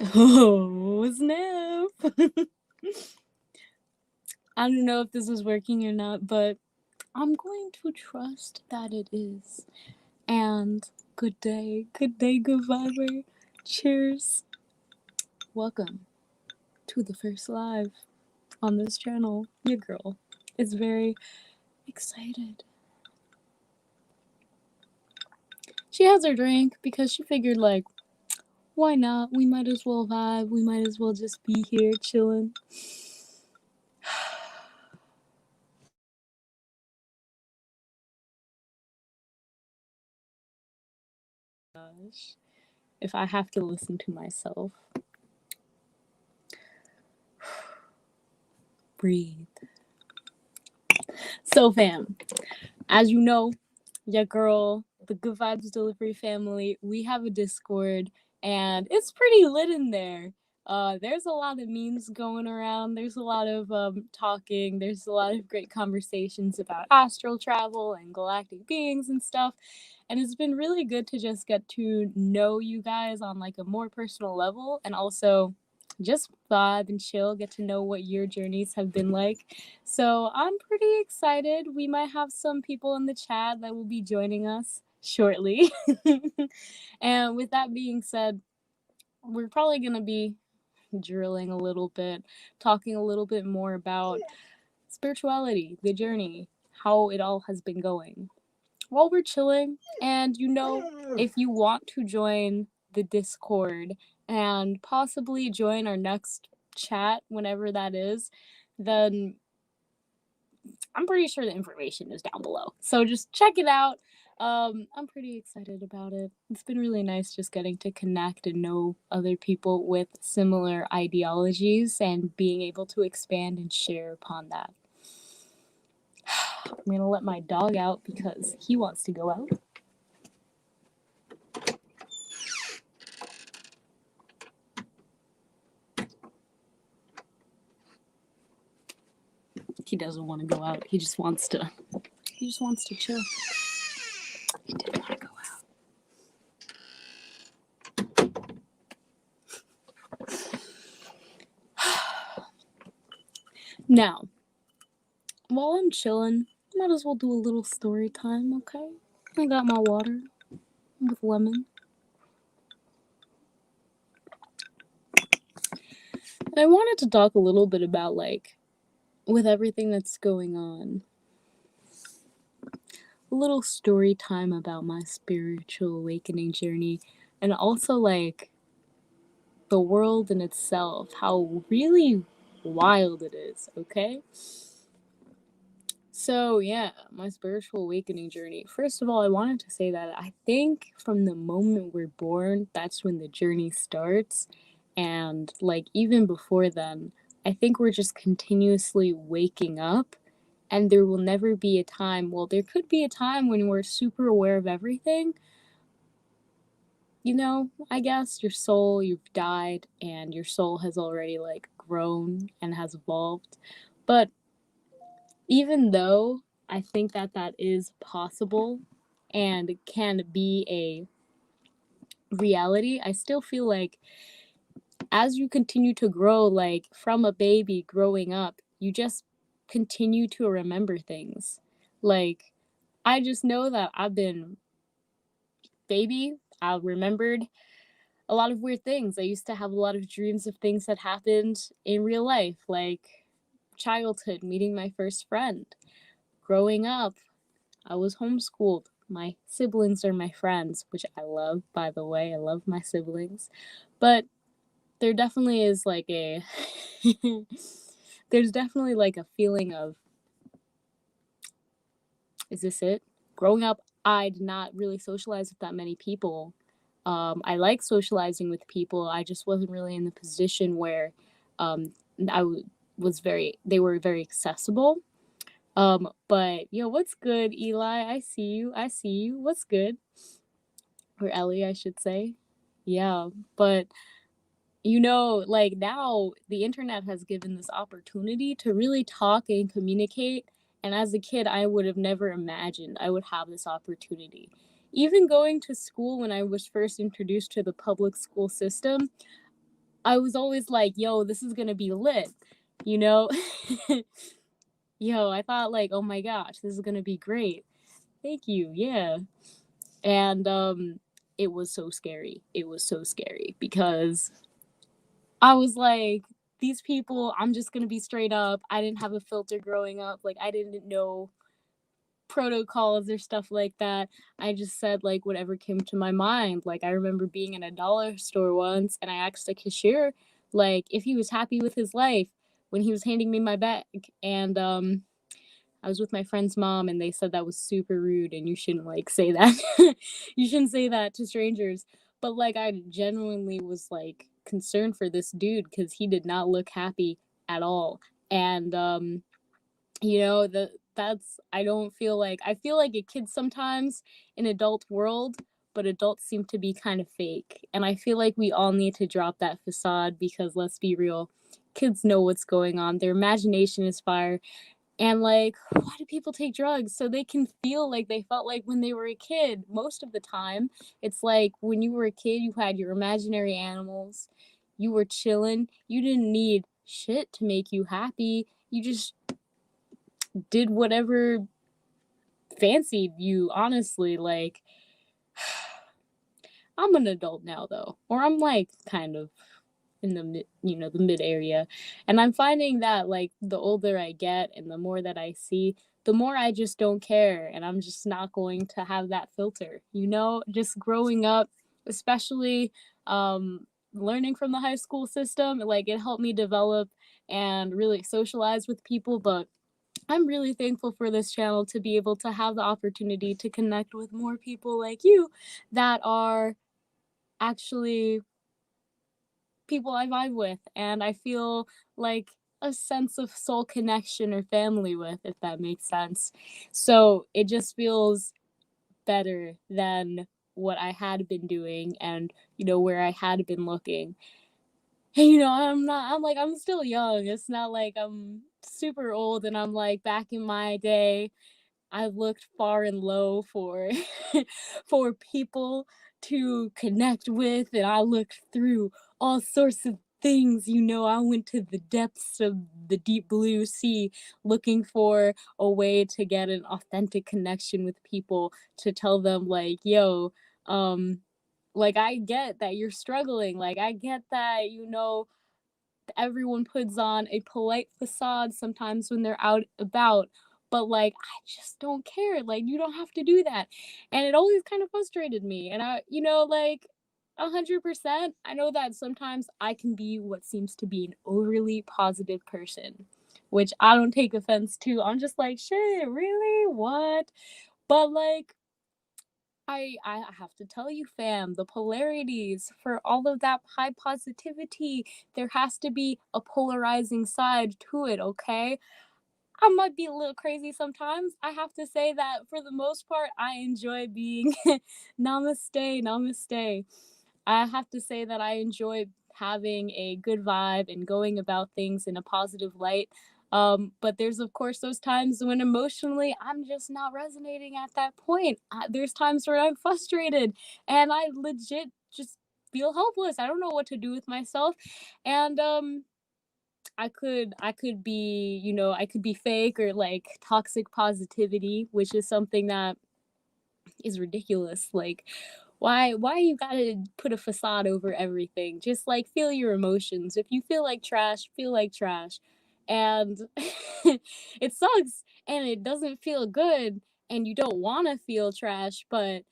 Oh, snap. I don't know if this is working or not, but I'm going to trust that it is. And good day, good viber. Cheers. Welcome to the first live on this channel. Your girl is very excited. She has her drink because she figured, like, why not? We might as well vibe. We might as well just be here chilling. Gosh, if I have to listen to myself, breathe. So, fam, as you know, your girl, the Good Vibes Delivery family, we have a Discord and it's pretty lit in there. There's a lot of memes going around. There's a lot of talking. There's a lot of great conversations about astral travel and galactic beings and stuff. And it's been really good to just get to know you guys on like a more personal level and also just vibe and chill, get to know what your journeys have been like. So I'm pretty excited. We might have some people in the chat that will be joining us shortly. And with that being said, we're probably going to be drilling a little bit, talking a little bit more about spirituality, the journey, how it all has been going while we're chilling. And if you want to join the Discord and possibly join our next chat whenever that is, then I'm pretty sure the information is down below. So just check it out. I'm pretty excited about it. It's been really nice just getting to connect and know other people with similar ideologies and being able to expand and share upon that. I'm gonna let my dog out because he wants to go out. He doesn't want to go out. He just wants to chill. He didn't want to go out. Now, while I'm chilling, might as well do a little story time, okay? I got my water with lemon. And I wanted to talk a little bit about, like, with everything that's going on, a little story time about my spiritual awakening journey, and also, like, the world in itself, how really wild it is, okay? So, yeah, my spiritual awakening journey. First of all, I wanted to say that I think from the moment we're born, that's when the journey starts. And, like, even before then, I think we're just continuously waking up. And there will never be a time, well, there could be a time when we're super aware of everything. I guess you've died, and your soul has already, like, grown and has evolved. But even though I think that that is possible and can be a reality, I still feel like as you continue to grow, like from a baby growing up, you just continue to remember things. Like, I just know that I've been baby, I remembered a lot of weird things. I used to have a lot of dreams of things that happened in real life, like childhood, meeting my first friend. Growing up, I was homeschooled. My siblings are my friends, which I love, by the way. I love my siblings. But there definitely is like a there's definitely like a feeling of, is this it? Growing up, I did not really socialize with that many people. I like socializing with people. I just wasn't really in the position where um, I was they were very accessible. But what's good, Eli? I see you. I see you. What's good? Or Ellie, I should say. Yeah, but like now the internet has given this opportunity to really talk and communicate. And as a kid, I would have never imagined I would have this opportunity. Even going to school when I was first introduced to the public school system, I was always like, yo, this is gonna be lit, you know? Yo, I thought like, oh my gosh, this is gonna be great. Thank you, yeah. And it was so scary. It was so scary because I was like, these people, I'm just gonna be straight up. I didn't have a filter growing up. Like I didn't know protocols or stuff like that. I just said like whatever came to my mind. Like I remember being in a dollar store once and I asked the cashier like if he was happy with his life when he was handing me my bag. And I was with my friend's mom and they said that was super rude and you shouldn't like say that. You shouldn't say that to strangers. But like I genuinely was like concerned for this dude cuz he did not look happy at all. And you know, that's I don't feel like I feel like a kid sometimes in adult world, but adults seem to be kind of fake. And I feel like we all need to drop that facade because let's be real, kids know what's going on. Their imagination is fire. And like, why do people take drugs? So they can feel like they felt like when they were a kid. Most of the time, it's like when you were a kid, you had your imaginary animals, you were chilling, you didn't need shit to make you happy. You just did whatever fancied you, honestly. Like, I'm an adult now, though, or I'm like kind of in the mid, the mid area. And I'm finding that like the older I get and the more that I see, the more I just don't care and I'm just not going to have that filter. Just growing up, especially learning from the high school system, like it helped me develop and really socialize with people, but I'm really thankful for this channel to be able to have the opportunity to connect with more people like you that are actually people I vibe with and I feel like a sense of soul connection or family with, if that makes sense. So it just feels better than what I had been doing and, where I had been looking. And, I'm still young. It's not like I'm super old and I'm like back in my day I looked far and low for for people to connect with and I looked through all sorts of things. I went to the depths of the deep blue sea looking for a way to get an authentic connection with people to tell them like, yo, like I get that you're struggling. Like I get that, everyone puts on a polite facade sometimes when they're out about, but like I just don't care. Like you don't have to do that. And it always kind of frustrated me. And like 100%, I know that sometimes I can be what seems to be an overly positive person, which I don't take offense to. I'm just like, shit, really? What? But like I have to tell you, fam, the polarities for all of that high positivity, there has to be a polarizing side to it, okay? I might be a little crazy sometimes. I have to say that for the most part, I enjoy being namaste, namaste. I have to say that I enjoy having a good vibe and going about things in a positive light. But there's, of course, those times when emotionally I'm just not resonating at that point. There's times where I'm frustrated and I legit just feel helpless. I don't know what to do with myself. And I could be, I could be fake or like toxic positivity, which is something that is ridiculous. Like why you gotta put a facade over everything? Just like feel your emotions. If you feel like trash, feel like trash. And it sucks and it doesn't feel good and you don't want to feel trash, but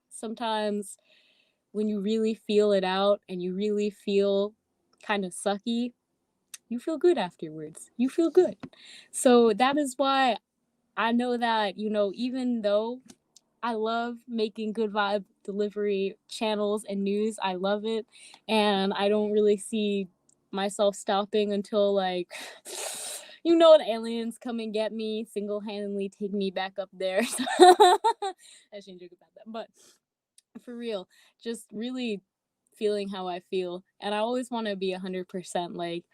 sometimes when you really feel it out and you really feel kind of sucky, you feel good afterwards. You feel good. So that is why I know that, even though I love making good vibe delivery channels and news, I love it. And I don't really see myself stopping until like, the aliens come and get me, single handedly take me back up there. I shouldn't joke about that. But for real, just really feeling how I feel. And I always want to be 100% like,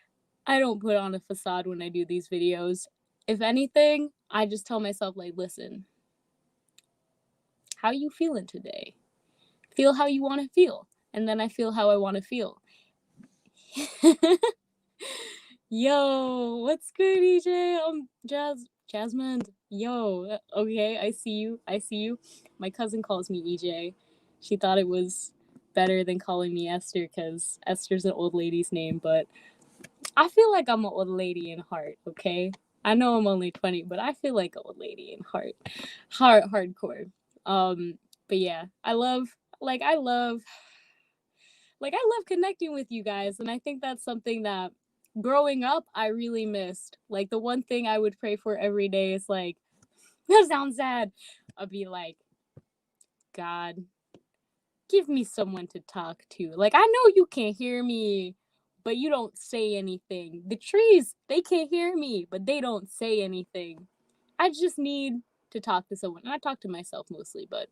I don't put on a facade when I do these videos. If anything, I just tell myself, like, listen, how you feeling today? Feel how you want to feel. and then I feel how I want to feel. Yo, what's good, EJ? Jasmine. Yo, okay, I see you. I see you. My cousin calls me EJ. She thought it was better than calling me Esther because Esther's an old lady's name, but I feel like I'm an old lady in heart, okay? I know I'm only 20, but I feel like an old lady in heart. Hardcore. But yeah, I love connecting with you guys, and I think that's something that growing up I really missed. Like the one thing I would pray for every day is like, that sounds sad. I'd be like, God, give me someone to talk to. Like I know you can't hear me, but you don't say anything. The trees, they can't hear me, but they don't say anything. I just need to talk to someone. And I talk to myself mostly, but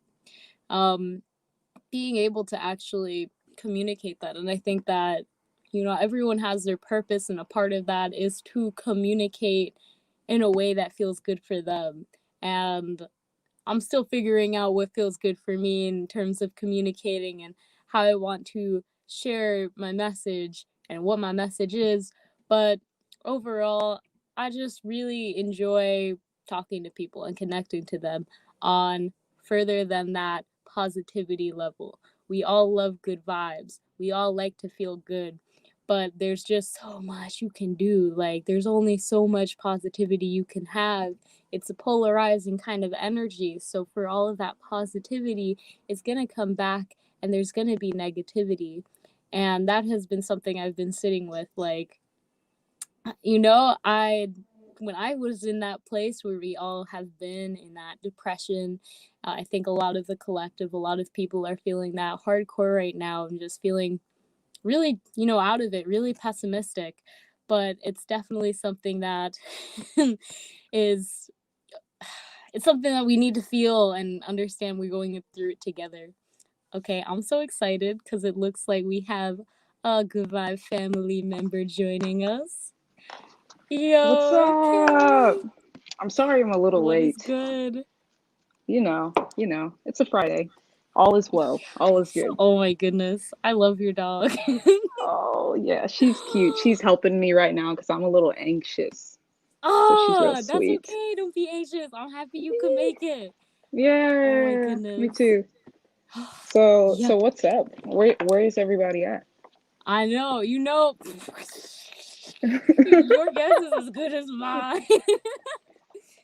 being able to actually communicate that. And I think that, everyone has their purpose, and a part of that is to communicate in a way that feels good for them. And I'm still figuring out what feels good for me in terms of communicating and how I want to share my message and what my message is. But overall, I just really enjoy talking to people and connecting to them on further than that positivity level. We all love good vibes. We all like to feel good. But there's just so much you can do. Like, there's only so much positivity you can have. It's a polarizing kind of energy. So for all of that positivity, it's going to come back and there's going to be negativity. And that has been something I've been sitting with. Like, when I was in that place where we all have been in that depression, I think a lot of the collective, a lot of people are feeling that hardcore right now and just feeling really, out of it, really pessimistic. But it's definitely something that is it's something that we need to feel and understand. We're going through it together. Okay, I'm so excited because it looks like we have a Good Vibe family member joining us. What's Yo, up? okay. I'm sorry I'm a little What is late. good? It's a Friday. All is well. All is good. Oh my goodness. I love your dog. Oh, yeah, she's cute. She's helping me right now because I'm a little anxious. So she's real Oh, that's sweet. okay. Don't be anxious. I'm happy you could make it. Oh my Yeah, me goodness. too. So Yeah, so what's up? Where is everybody at? I know. Your guess is as good as mine.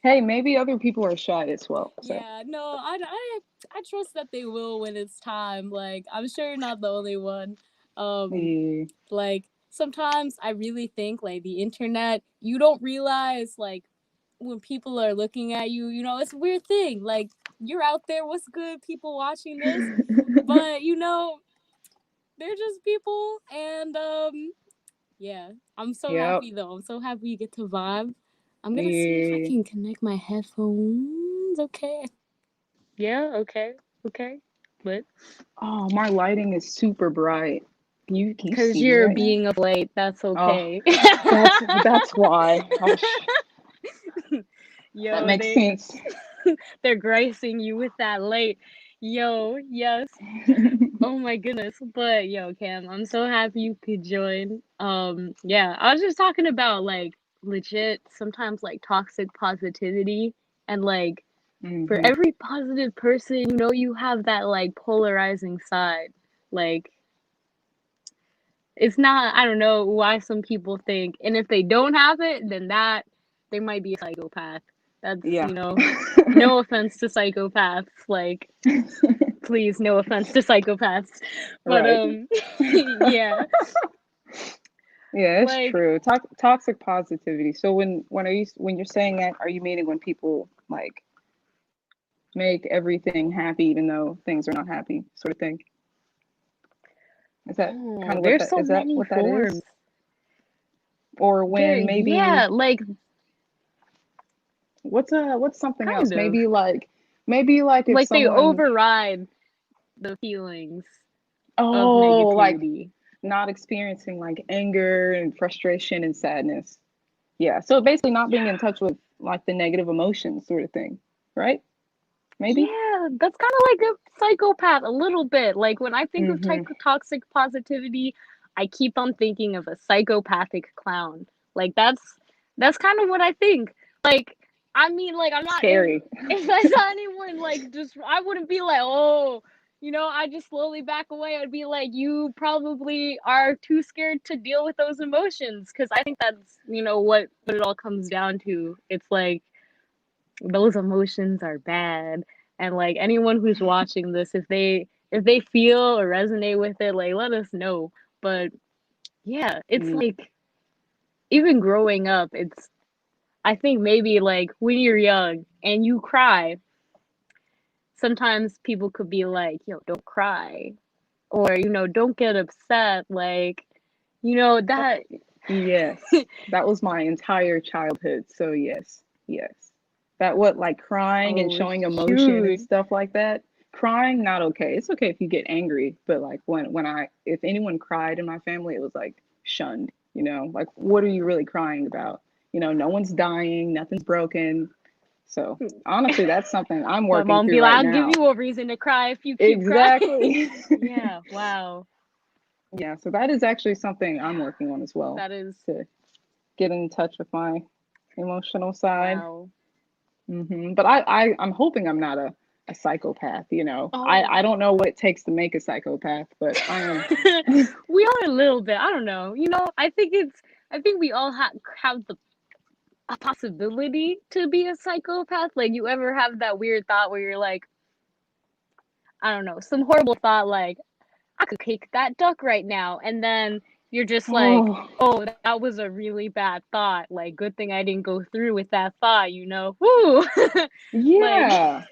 Hey, maybe other people are shy as well. So Yeah, no, I trust that they will when it's time. Like, I'm sure you're not the only one. Um, yeah. like sometimes I really think like the internet, you don't realize like when people are looking at you, it's a weird thing. Like you're out there, what's good, people watching this, but they're just people, and yeah, I'm so Yep. happy though. I'm so happy you get to vibe. I'm gonna see if I Yeah. can connect my headphones. Okay. Yeah, okay, okay. But Oh, my lighting is super bright. Can you because see me you're right now? being of late, that's Oh, okay. that's why. Oh, that Yo, makes sense. they're gracing you with that late. Yo, yes. Oh my goodness. But yo, Cam, I'm so happy you could join. Yeah, I was just talking about like legit sometimes like toxic positivity, and like for Hmm. every positive person, you have that like polarizing side. Like it's not, I don't know why some people think, and if they don't have it, then that they might be a psychopath. That's, Yeah. no offense to psychopaths, like please, no offense to psychopaths. But Right. yeah, Yeah, it's like true. Toxic positivity. So when you're saying that, are you meaning when people like make everything happy even though things are not happy, sort of thing? Is that kind oh, of there's so is that many what that forms. is? Or There, when maybe yeah, like what's something else? kind of. Maybe like if Like they someone, override the feelings of oh, like negativity. not experiencing like anger and frustration and sadness. Yeah. So basically not being in touch with like the negative emotions sort of thing, right? Maybe? Yeah, that's kind of like a psychopath a little bit. Like when I think of Mm-hmm. toxic positivity, I keep on thinking of a psychopathic clown. Like that's kind of what I think. Like I mean, like I'm not Scary. if I saw anyone like just I wouldn't be like, oh, I just slowly back away. I'd be like, you probably are too scared to deal with those emotions because I think that's what it all comes down to. It's like those emotions are bad, and like anyone who's watching this, if they feel or resonate with it, like let us know. But yeah, it's Mm. like even growing up, it's I think maybe like when you're young and you cry, sometimes people could be like, don't cry, or don't get upset, like that. Yes, that was my entire childhood. So yes, yes. That what like crying and Oh showing emotion and shoot. stuff like that. Crying, not okay. It's okay if you get angry, but like when if anyone cried in my family, it was like shunned, Like what are you really crying about? No one's dying, nothing's broken. So honestly, that's something I'm My working mom be through like, right I'll give now. you a reason to cry if you keep crying. Exactly. Yeah, wow. Yeah, so that is actually something I'm working on as well, That is to get in touch with my emotional side. wow. But I'm hoping I'm not a psychopath, I Oh. don't know what it takes to make a psychopath, but I am. We are a little bit. I don't know. I think we all have the a possibility to be a psychopath. Like you ever have that weird thought where you're like, I don't know, some horrible thought like I could kick that duck right now, and then you're just like, Oh, oh, that was a really bad thought. Like good thing I didn't go through with that thought. Woo. Like yeah.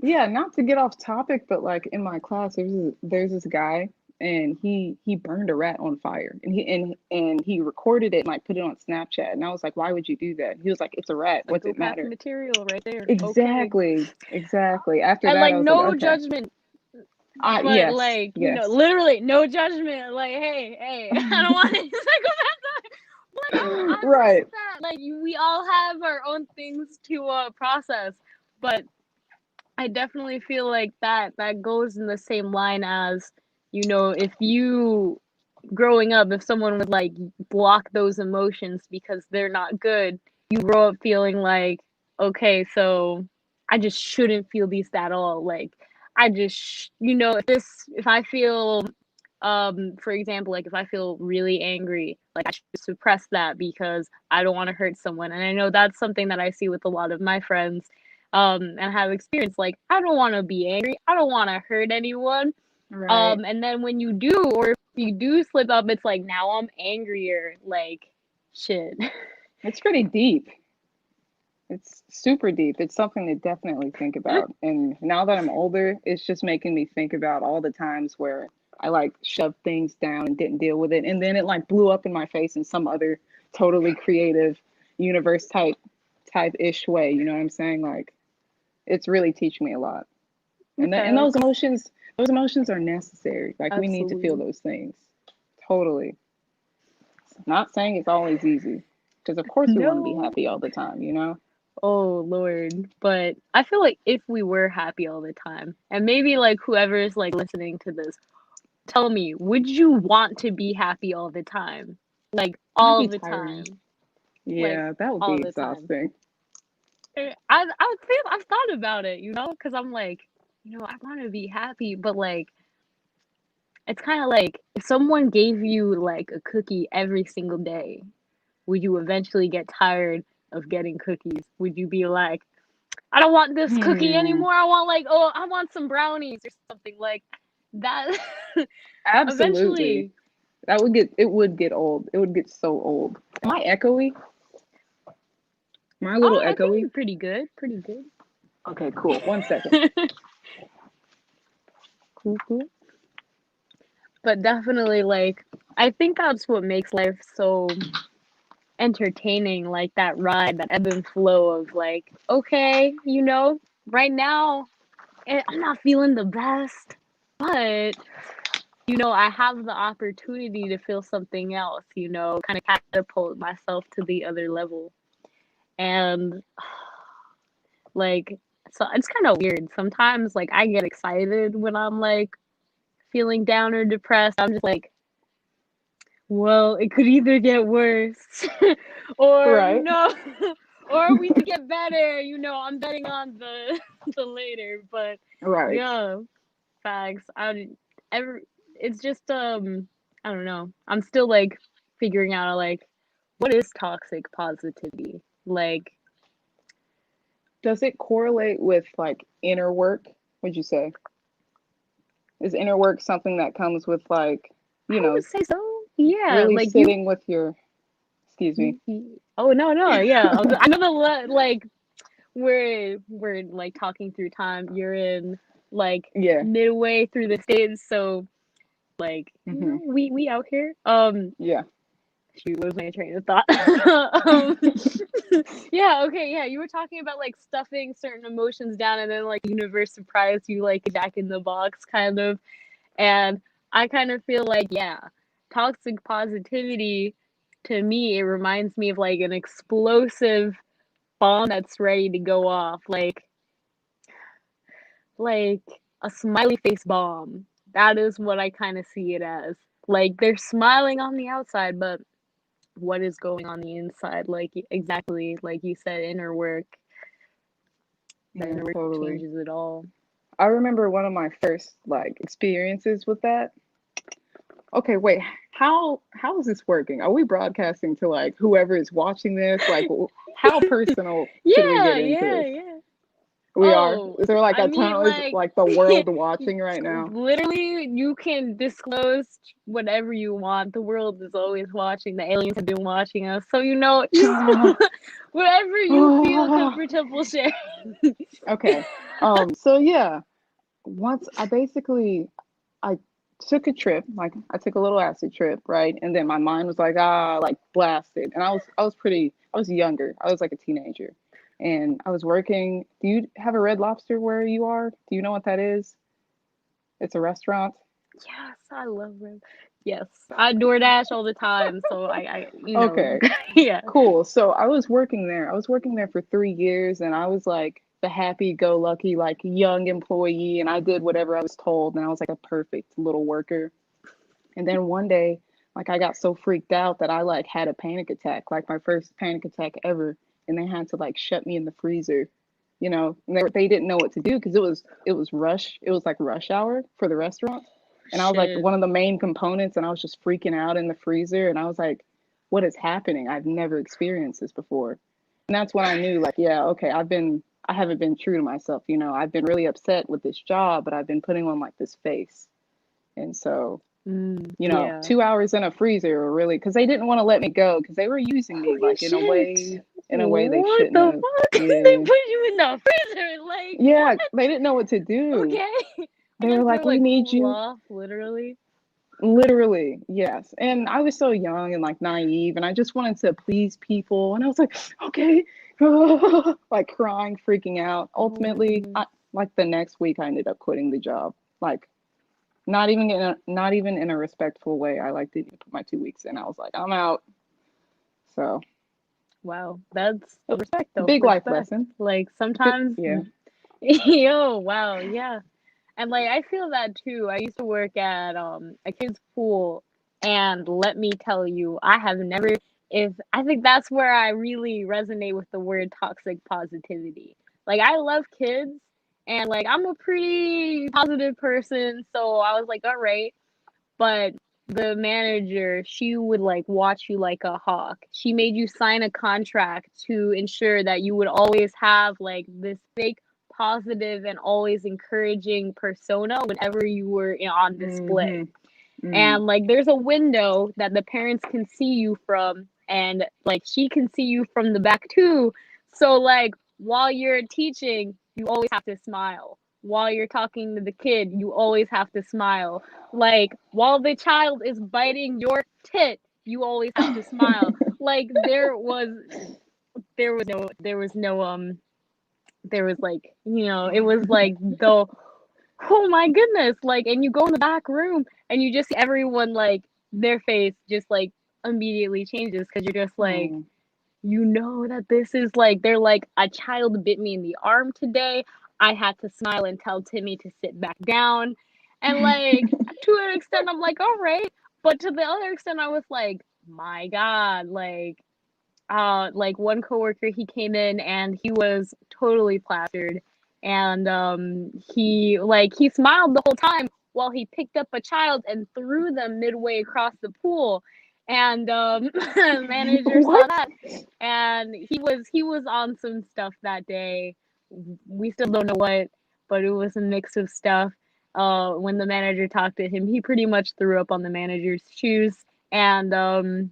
Yeah, not to get off topic, but like in my class, there's this guy, and he burned a rat on fire, and he recorded it and like put it on Snapchat, and I was like, why would you do that? He was like, it's a rat. What's it psychopath matter? material right there. Okay. Exactly, exactly. After And that, like I was like, no okay, judgment, but yes, like, yes. literally no judgment. Like, hey, I don't want to psychopath. But I Right. understand that. Like we all have our own things to process. But I definitely feel like that goes in the same line as, if you growing up, if someone would like block those emotions because they're not good, you grow up feeling like, okay, so I just shouldn't feel these at all. Like I just, if I feel, for example, like if I feel really angry, like I should suppress that because I don't want to hurt someone. And I know that's something that I see with a lot of my friends, and have experienced. Like I don't want to be angry. I don't want to hurt anyone. Right. And then when you do, or if you do slip up, it's like now I'm angrier. Like shit. It's pretty deep. It's super deep. It's something to definitely think about. And now that I'm older, it's just making me think about all the times where I like shoved things down and didn't deal with it. And then it like blew up in my face in some other totally creative universe type ish way. You know what I'm saying? Like it's really teaching me a lot. And Facts. those emotions are necessary. Like we need to feel Absolutely. those things. Totally. Not saying it's always easy. Because of course we want to be No. happy all the time. Oh Lord. But I feel like if we were happy all the time, and maybe like whoever is like listening to this, tell me, would you want to be happy all the time? Like That'd all be the time. tiring. Like Yeah, that would be all the time. exhausting. I would say I've thought about it, because I'm like, I want to be happy, but like it's kind of like if someone gave you like a cookie every single day, would you eventually get tired of getting cookies? Would you be like, I don't want this cookie Hmm. anymore. I want like, oh, I want some brownies or something like that. Absolutely. Eventually. It would get old. It would get so old. Am I echoey? Am I a little I think echoey? you're pretty good. Pretty good. Okay, cool. 1 second. Cool, cool. But definitely, like, I think that's what makes life so entertaining, like that ride, that ebb and flow of like, okay, right now I'm not feeling the best, but I have the opportunity to feel something else, kind of catapult myself to the other level. And like so it's kind of weird. Sometimes like I get excited when I'm like feeling down or depressed. I'm just like, well, it could either get worse or Right. or we could get better. I'm betting on the the later, but Right. yeah, facts. Ever it's just I don't know. I'm still like figuring out like what is toxic positivity? Like Does it correlate with like inner work? Would you say? Is inner work something that comes with like, you I would know, say so. Yeah, really like you. sitting with your, excuse me. Oh no, yeah. I know like we're like talking through time. You're in like Yeah. midway through the states, so like Hmm. we out here. Yeah. Shoot, what was my train of thought? Yeah, okay, yeah. You were talking about like stuffing certain emotions down, and then like universe surprised you like Jack in the Box kind of. And I kind of feel like, yeah, toxic positivity to me, it reminds me of like an explosive bomb that's ready to go off, like a smiley face bomb. That is what I kind of see it as. Like they're smiling on the outside, but what is going on the inside? Like exactly like you said, inner work. The Yeah, inner work totally. changes it all. I remember one of my first like experiences with that. Okay, wait. How is this working? Are we broadcasting to like whoever is watching this? Like, how personal should we Yeah, get into yeah, this? yeah. We are. Oh, Is there like I a mean, tunnel? Is like, like the world watching right now? literally, you can disclose whatever you want. The world is always watching. The aliens have been watching us, so just whatever you feel comfortable sharing. Okay. So yeah, once I basically I took a trip, like I took a little acid trip, right? And then my mind was like, like blasted. And I was younger. I was like a teenager. And I was working. Do you have a Red Lobster where you are? Do you know what that is? It's a restaurant. Yes, I love them. Yes, I DoorDash all the time, so Okay. yeah. Cool. So I was working there. I was working there for 3 years, and I was like the happy-go-lucky, like young employee, and I did whatever I was told, and I was like a perfect little worker. And then one day, like I got so freaked out that I like had a panic attack, like my first panic attack ever, and they had to like shut me in the freezer, and they didn't know what to do because it was like rush hour for the restaurant, and I was like Shit. one of the main components, and I was just freaking out in the freezer, and I was like, what is happening? I've never experienced this before, and that's when I knew like, yeah, okay, I haven't been true to myself, I've been really upset with this job, but I've been putting on like this face, and so. Yeah. 2 hours in a freezer or really because they didn't want to let me go because they were using me Holy like shit. in a way they What shouldn't the have. fuck? They Yeah. put you in the freezer, like Yeah, what? they didn't know what to do. Okay. I They were guess like, they're we like need cool you. off, literally. Literally, yes. And I was so young and like naive and I just wanted to please people. And I was like, okay, like crying, freaking out. Oh my Ultimately, goodness. like the next week, I ended up quitting the job. Like, not even in a respectful way. I like didn't put my 2 weeks in. I was like, I'm out. So, Wow. That's respect though. big life Respect. lesson. Like sometimes Yeah. yo, wow, yeah. And like I feel that too. I used to work at a kid's pool, and let me tell you, I have never if I think that's where I really resonate with the word toxic positivity. Like I love kids, and like I'm a pretty positive person, so I was like, all right, but the manager, she would like watch you like a hawk. She made you sign a contract to ensure that you would always have like this fake positive and always encouraging persona whenever you were on display. Mm-hmm. Mm. And like there's a window that the parents can see you from, and like she can see you from the back too. So like while you're teaching, you always have to smile. While you're talking to the kid, you always have to smile. Like while the child is biting your tit, you always have to smile. Like there was like, it was like the oh my goodness, like, and you go in the back room and you just see everyone like their face just like immediately changes because you're just like, Oh. that this is like they're like a child bit me in the arm today. I had to smile and tell Timmy to sit back down. And like to an extent I'm like, all right. But to the other extent I was like, my God, like one coworker, he came in and he was totally plastered, and he smiled the whole time while he picked up a child and threw them midway across the pool, and the manager saw What? that, and he was on some stuff that day. We still don't know what, but it was a mix of stuff. When the manager talked to him, he pretty much threw up on the manager's shoes, and Oh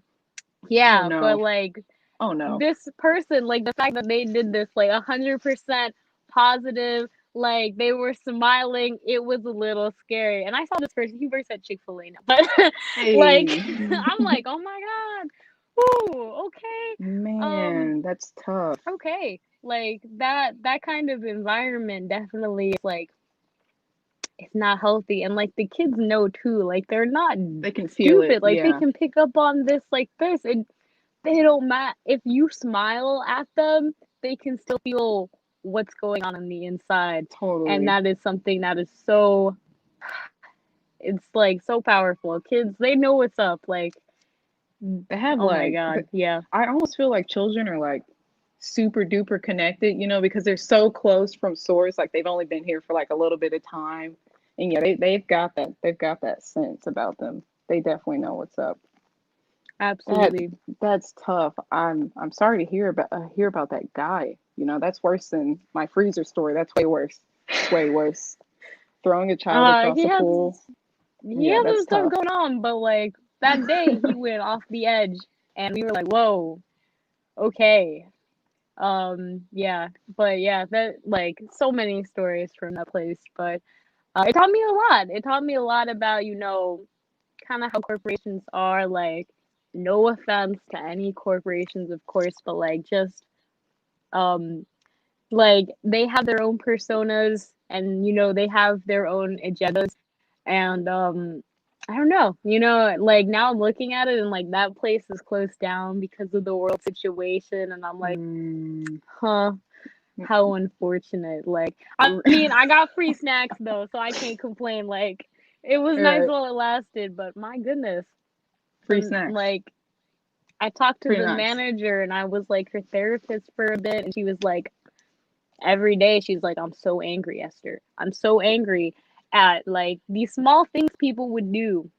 yeah, but no. like Oh no. this person, like the fact that they did this like 100% positive, like they were smiling, it was a little scary. And I saw this person, he works at Chick-fil-A now, but like Hey. I'm like, oh my God, ooh, okay, um, Man, that's tough. okay, like that kind of environment definitely is like it's not healthy, and like the kids know too, like they're not They can feel it. stupid, like they Yeah, can pick up on this like this, and they don't matter if you smile at them, they can still feel what's going on the inside. And totally. that is something that is so it's like so powerful. Kids, they know what's up. Like, They have oh my like, God, yeah. I almost feel like children are like super duper connected, because they're so close from source. Like they've only been here for like a little bit of time. And yeah, they've got that sense about them. They definitely know what's up. That Absolutely. that's tough. I'm sorry to hear about that guy. That's worse than my freezer story. That's way worse. Way worse. Throwing a child across He a has pool. he Yeah, has some that's stuff tough. going on, but like that day he went off the edge and we were like, whoa, okay. Yeah, but yeah, that like so many stories from that place, but it taught me a lot. It taught me a lot about, kind of how corporations are. Like, no offense to any corporations, of course, but like just um, like they have their own personas, and they have their own agendas, and I don't know. Like now I'm looking at it, and like that place is closed down because of the world situation, and I'm like, Mm. huh. How unfortunate. Like, I mean, I got free snacks though, so I can't complain. Like, it was All nice right. while it lasted, but my goodness. Free snacks. Like, I talked to Pretty the nice. manager and I was like her therapist for a bit, and she was like, every day, she's like, I'm so angry, Esther. I'm so angry at like these small things people would do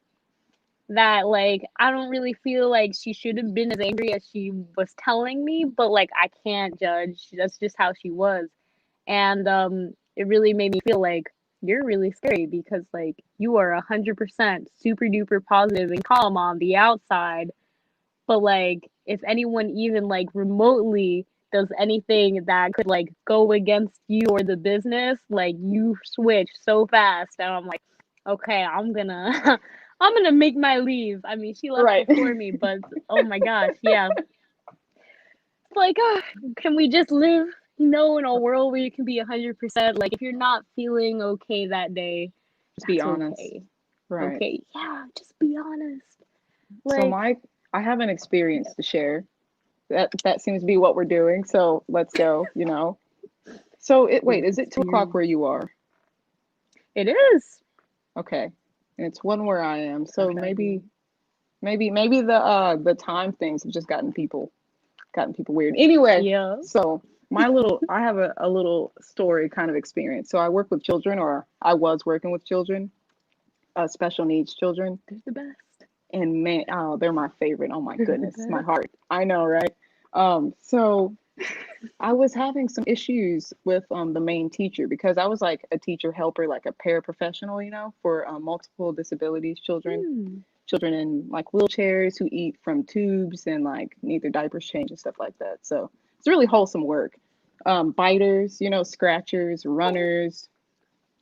that like I don't really feel like she should have been as angry as she was telling me, but like I can't judge. That's just how she was. And it really made me feel like you're really scary because like you are 100% super duper positive and calm on the outside, but like if anyone even like remotely does anything that could like go against you or the business, like you switch so fast, and I'm like, okay, I'm gonna I'm gonna make my leave. I mean, she left Right. before me, but oh my gosh, yeah, like, can we just live, in a world where you can be 100%? Like, if you're not feeling okay that day, Just be that's honest. okay. Right. Okay, yeah, just be honest. So Like, I have an yeah, experience to share. That seems to be what we're doing. So let's go. So wait, your is it 2 o'clock experience. where you are? It is. Okay. And it's one where I am. So Okay. maybe the time things have just gotten people weird. Anyway, Yeah. so I have a little story kind of experience. So I work with children, or I was working with children, special needs children. They're the best. And man, oh, they're my favorite. Oh my They're the goodness, my best. heart. I know, right? So I was having some issues with the main teacher because I was like a teacher helper, like a paraprofessional, for multiple disabilities children, Hmm. children in like wheelchairs who eat from tubes and like need their diapers changed and stuff like that. So it's really wholesome work. Biters, scratchers, runners,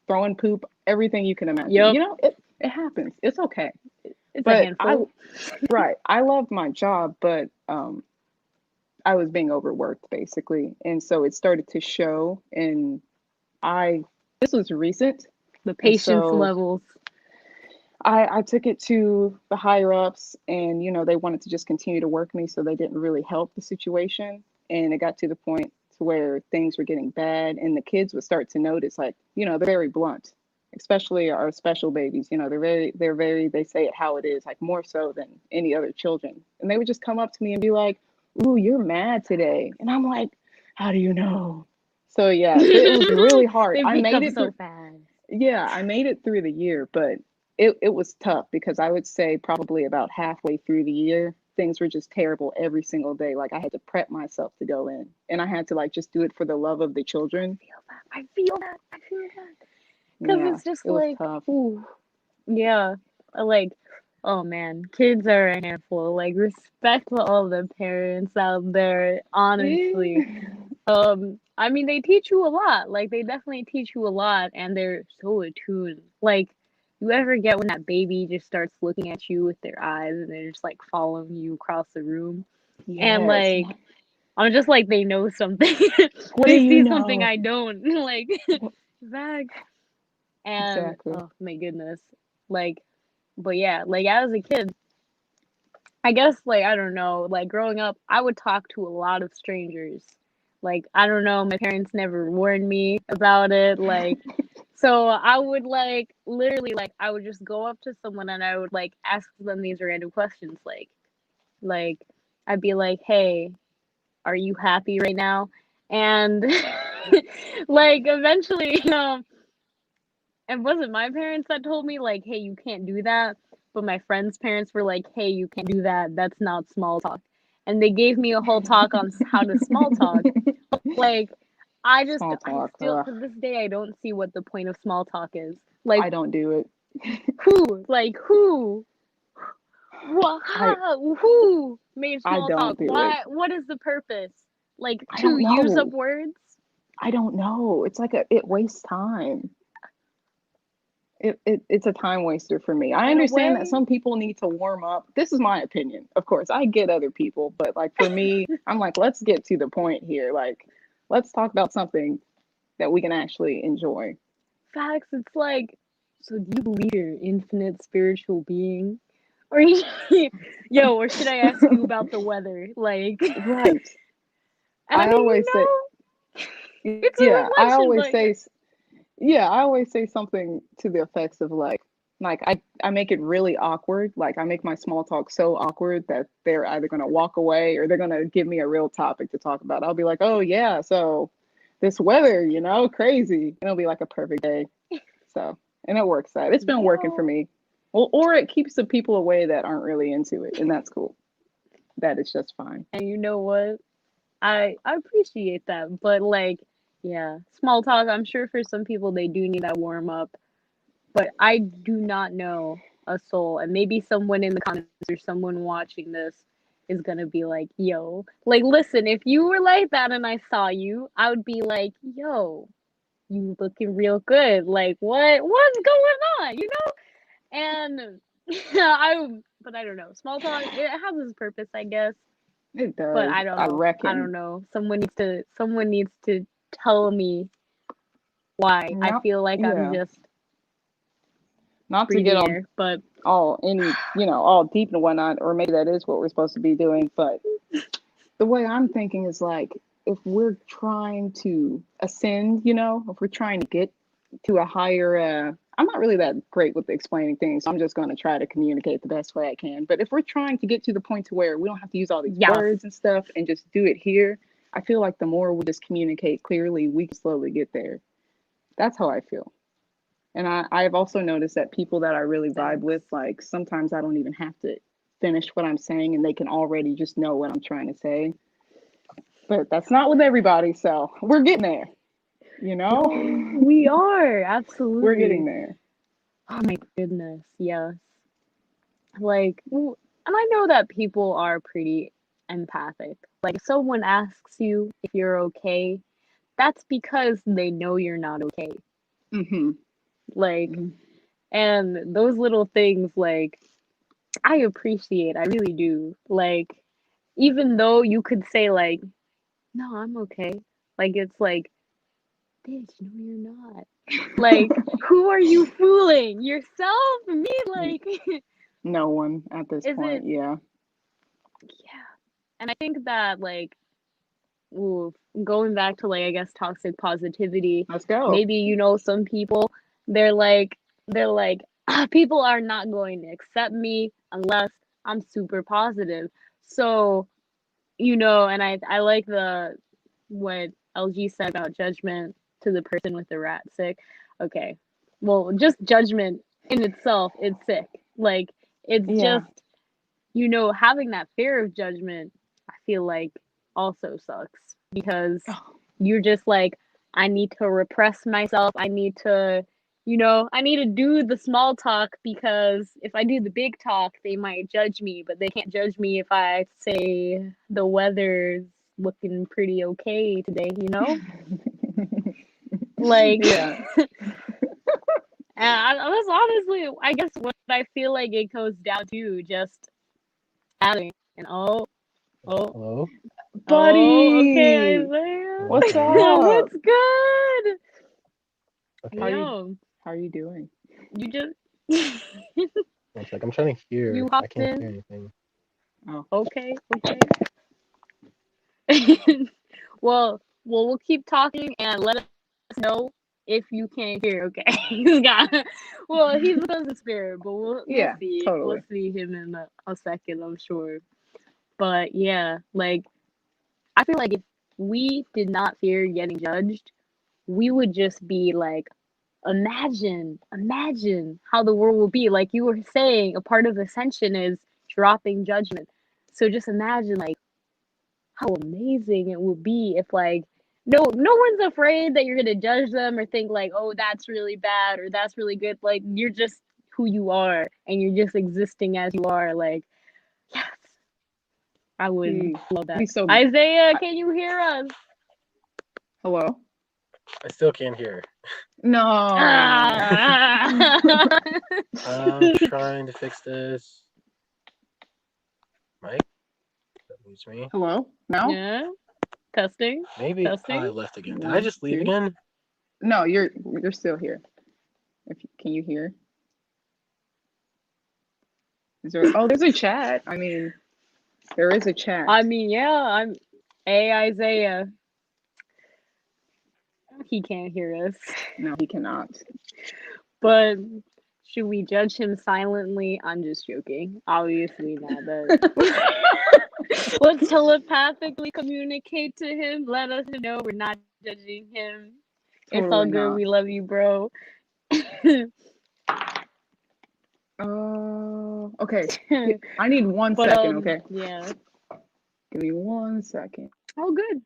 throwing poop, everything you can imagine. Yep. It happens. It's okay. It's a But I handful. Right. I loved my job, but I was being overworked basically. And so it started to show, and I this was recent. The And patience so levels. I took it to the higher ups, and they wanted to just continue to work me, so they didn't really help the situation. And it got to the point to where things were getting bad, and the kids would start to notice, like, they're very blunt, especially our special babies. They're very, they say it how it is, like more so than any other children. And they would just come up to me and be like, "Ooh, you're mad today." And I'm like, "How do you know?" So yeah, it was really hard. They I pick made up it so through. fast. Yeah, I made it through the year, but it was tough because I would say probably about halfway through the year, things were just terrible every single day. Like I had to prep myself to go in, and I had to like just do it for the love of the children. I feel that. I feel that. Because Yeah, it's just it was like, tough. ooh, yeah. Like, oh man, kids are a handful. Like, respect to all the parents out there, honestly. I mean, they teach you a lot. Like, they definitely teach you a lot, and they're so attuned. Like, you ever get when that baby just starts looking at you with their eyes and they're just like following you across the room? And Yes. like, I'm just like, they know something. What do They you see something know? I don't. Like, Zach. And Exactly. oh my goodness. Like, but yeah, like as a kid, I guess like I don't know, like growing up, I would talk to a lot of strangers. Like I don't know, my parents never warned me about it. Like so I would like literally like I would just go up to someone and I would like ask them these random questions like I'd be like, "Hey, are you happy right now?" And like eventually, it wasn't my parents that told me like, "Hey, you can't do that." But my friends' parents were like, "Hey, you can't do that. That's not small talk." And they gave me a whole talk on how to small talk. Like, Small I talk. still, to this day, I don't see what the point of small talk is. Like, I don't do it. who? Like, who? What? I Who made I small talk? don't do it. Why? What is the purpose? Like, I to don't use up know. words? I don't know. It's like it wastes time. It's a time waster for me. I In a understand that way? some people need to warm up. This is my opinion. Of course, I get other people, but like for me, I'm like, let's get to the point here. Like, let's talk about something that we can actually enjoy. Facts, it's like, so do you believe you're an infinite spiritual being? Or you, yo, or should I ask you about the weather? Like, Right. and I I mean, always say, it's a yeah, reflection, but I always say something to the effects of like I make it really awkward. Like I make my small talk so awkward that they're either gonna walk away or they're gonna give me a real topic to talk about. I'll be like, "Oh yeah, so this weather, crazy." And it'll be like a perfect day. So, and it works out. It's been working for yo, me. Well, or it keeps the people away that aren't really into it, and that's cool. That is just fine. and you know what? I appreciate that, but like, yeah, small talk. I'm sure for some people they do need that warm up, but I do not know a soul, and maybe someone in the comments or someone watching this is gonna be like, "Yo, like, listen, if you were like that and I saw you, I would be like, yo, you looking real good. Like, what's going on? You know?" And but I don't know. Small talk, it has its purpose, I guess. It But does. I don't I know. I don't reckon. know. Someone needs to tell me why. I Not feel like I'm yeah. just Not to get breathing all air, but all deep and whatnot, or maybe that is what we're supposed to be doing. But the way I'm thinking is like if we're trying to ascend, if we're trying to get to a higher I'm not really that great with explaining things, so I'm just going to try to communicate the best way I can. But if we're trying to get to the point to where we don't have to use all these yes. words and stuff and just do it here, I feel like the more we just communicate clearly, we can slowly get there. That's how I feel. And I've also noticed that people that I really vibe with, like sometimes I don't even have to finish what I'm saying and they can already just know what I'm trying to say. But that's not with everybody, so we're getting there, you know? Yo, we are We're getting absolutely. there. Oh my goodness, yes. Like, and I know that people are pretty empathic. Like, if someone asks you if you're okay, that's because they know you're not okay. Hmm. Like, and those little things, like, I appreciate, I really do. Like, even though you could say, like, no, I'm okay. Like, it's like, bitch, no, you're not. Like, who are you fooling? Yourself? Me? Like, No one at this is it, point, yeah. yeah. And I think that, like, ooh, going back to like I guess toxic positivity. Let's go. Maybe you know some people they're like people are not going to accept me unless I'm super positive. So, and I like the what LG said about judgment to the person with the rat sick. Okay. Well, just judgment in itself is sick. Like it's Yeah. just having that fear of judgment, I feel like also sucks because you're just like, I need to repress myself. I need to do the small talk because if I do the big talk, they might judge me, but they can't judge me if I say the weather's looking pretty okay today, Like, Yeah. and that's honestly, I guess, what I feel like it goes down to just having an oh, Hello? okay, Buddy, Isaiah. what's Hello. up? What's good? Okay, Yo, How are you doing? you just one sec. I'm trying to hear. you I hopped can't hear in. anything. Oh, Okay. Well, we'll keep talking and let us know if you can't hear. Okay, he's a cousin spirit, but we'll yeah, see. We'll totally. see him in a second, I'm sure. But yeah, like I feel like if we did not fear getting judged, we would just be like, imagine how the world will be. Like you were saying, a part of ascension is dropping judgment. So just imagine like how amazing it would be if like no one's afraid that you're gonna judge them or think like, oh, that's really bad or that's really good. Like you're just who you are and you're just existing as you are. Like, yes, I would Be, love that. be so. Isaiah, I, can you hear us? hello? I still can't hear. No. I'm trying to fix this. Mike? That leaves me. Hello? Now? Yeah. Testing. Maybe Testing. I left again. Did I 1, just leave 2. again? No, you're still here. Can you hear? There's a chat. I mean, there is a chat. I mean, yeah, Isaiah. He can't hear us. No, he cannot. But should we judge him silently? I'm just joking. Obviously not, but let's telepathically communicate to him. Let us know we're not judging him. It's all Totally good. not. We love you, bro. Okay. I need 1 second, okay? Yeah. Give me 1 second. Oh, good.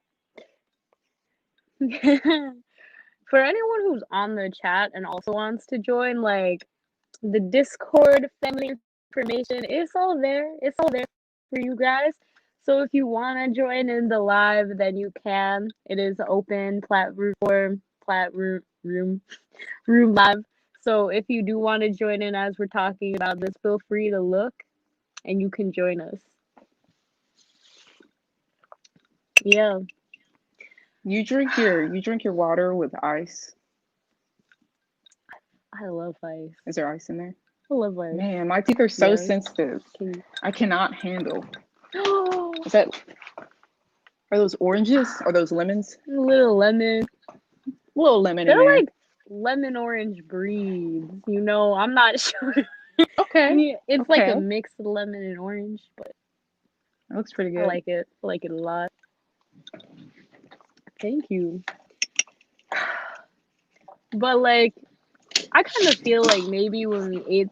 For anyone who's on the chat and also wants to join, like the Discord family information, it's all there. It's all there for you guys. So if you want to join in the live, then you can. It is open platform, room live. So if you do want to join in as we're talking about this, feel free to look and you can join us. Yeah. You drink your water with ice. I love ice. Is there ice in there? I love ice. Man, my teeth are so Yes. sensitive. Can I cannot handle. you... Is that? Are those oranges? Are those lemons? A little lemon. A little lemon in They're there. like lemon orange breeds. I'm not sure. Okay. It's like a Okay. mixed lemon and orange, but That looks pretty I good. like it. I like it a lot. Thank you. But like, I kind of feel like maybe when we ate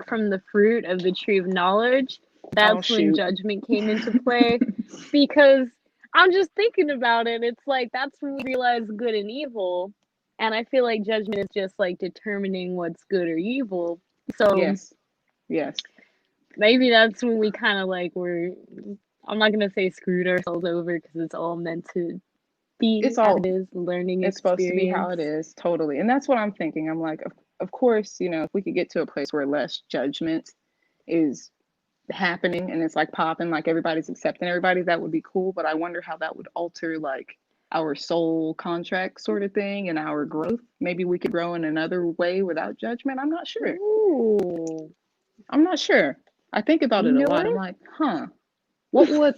from the fruit of the tree of knowledge, that's when shoot. judgment came into play. Because I'm just thinking about it. It's like that's when we realize good and evil. And I feel like judgment is just like determining what's good or evil. So Yes. maybe that's when we kind of like I'm not gonna say screwed ourselves over because it's all meant to be It's how all. it is, learning It's supposed to be how it is, totally. And that's what I'm thinking. I'm like, of course, if we could get to a place where less judgment is happening and it's like popping, like everybody's accepting everybody, that would be cool. But I wonder how that would alter like our soul contract sort of thing and our growth. Maybe we could grow in another way without judgment. I'm not sure. Ooh. I'm not sure. I think about it a lot. What? I'm like, huh.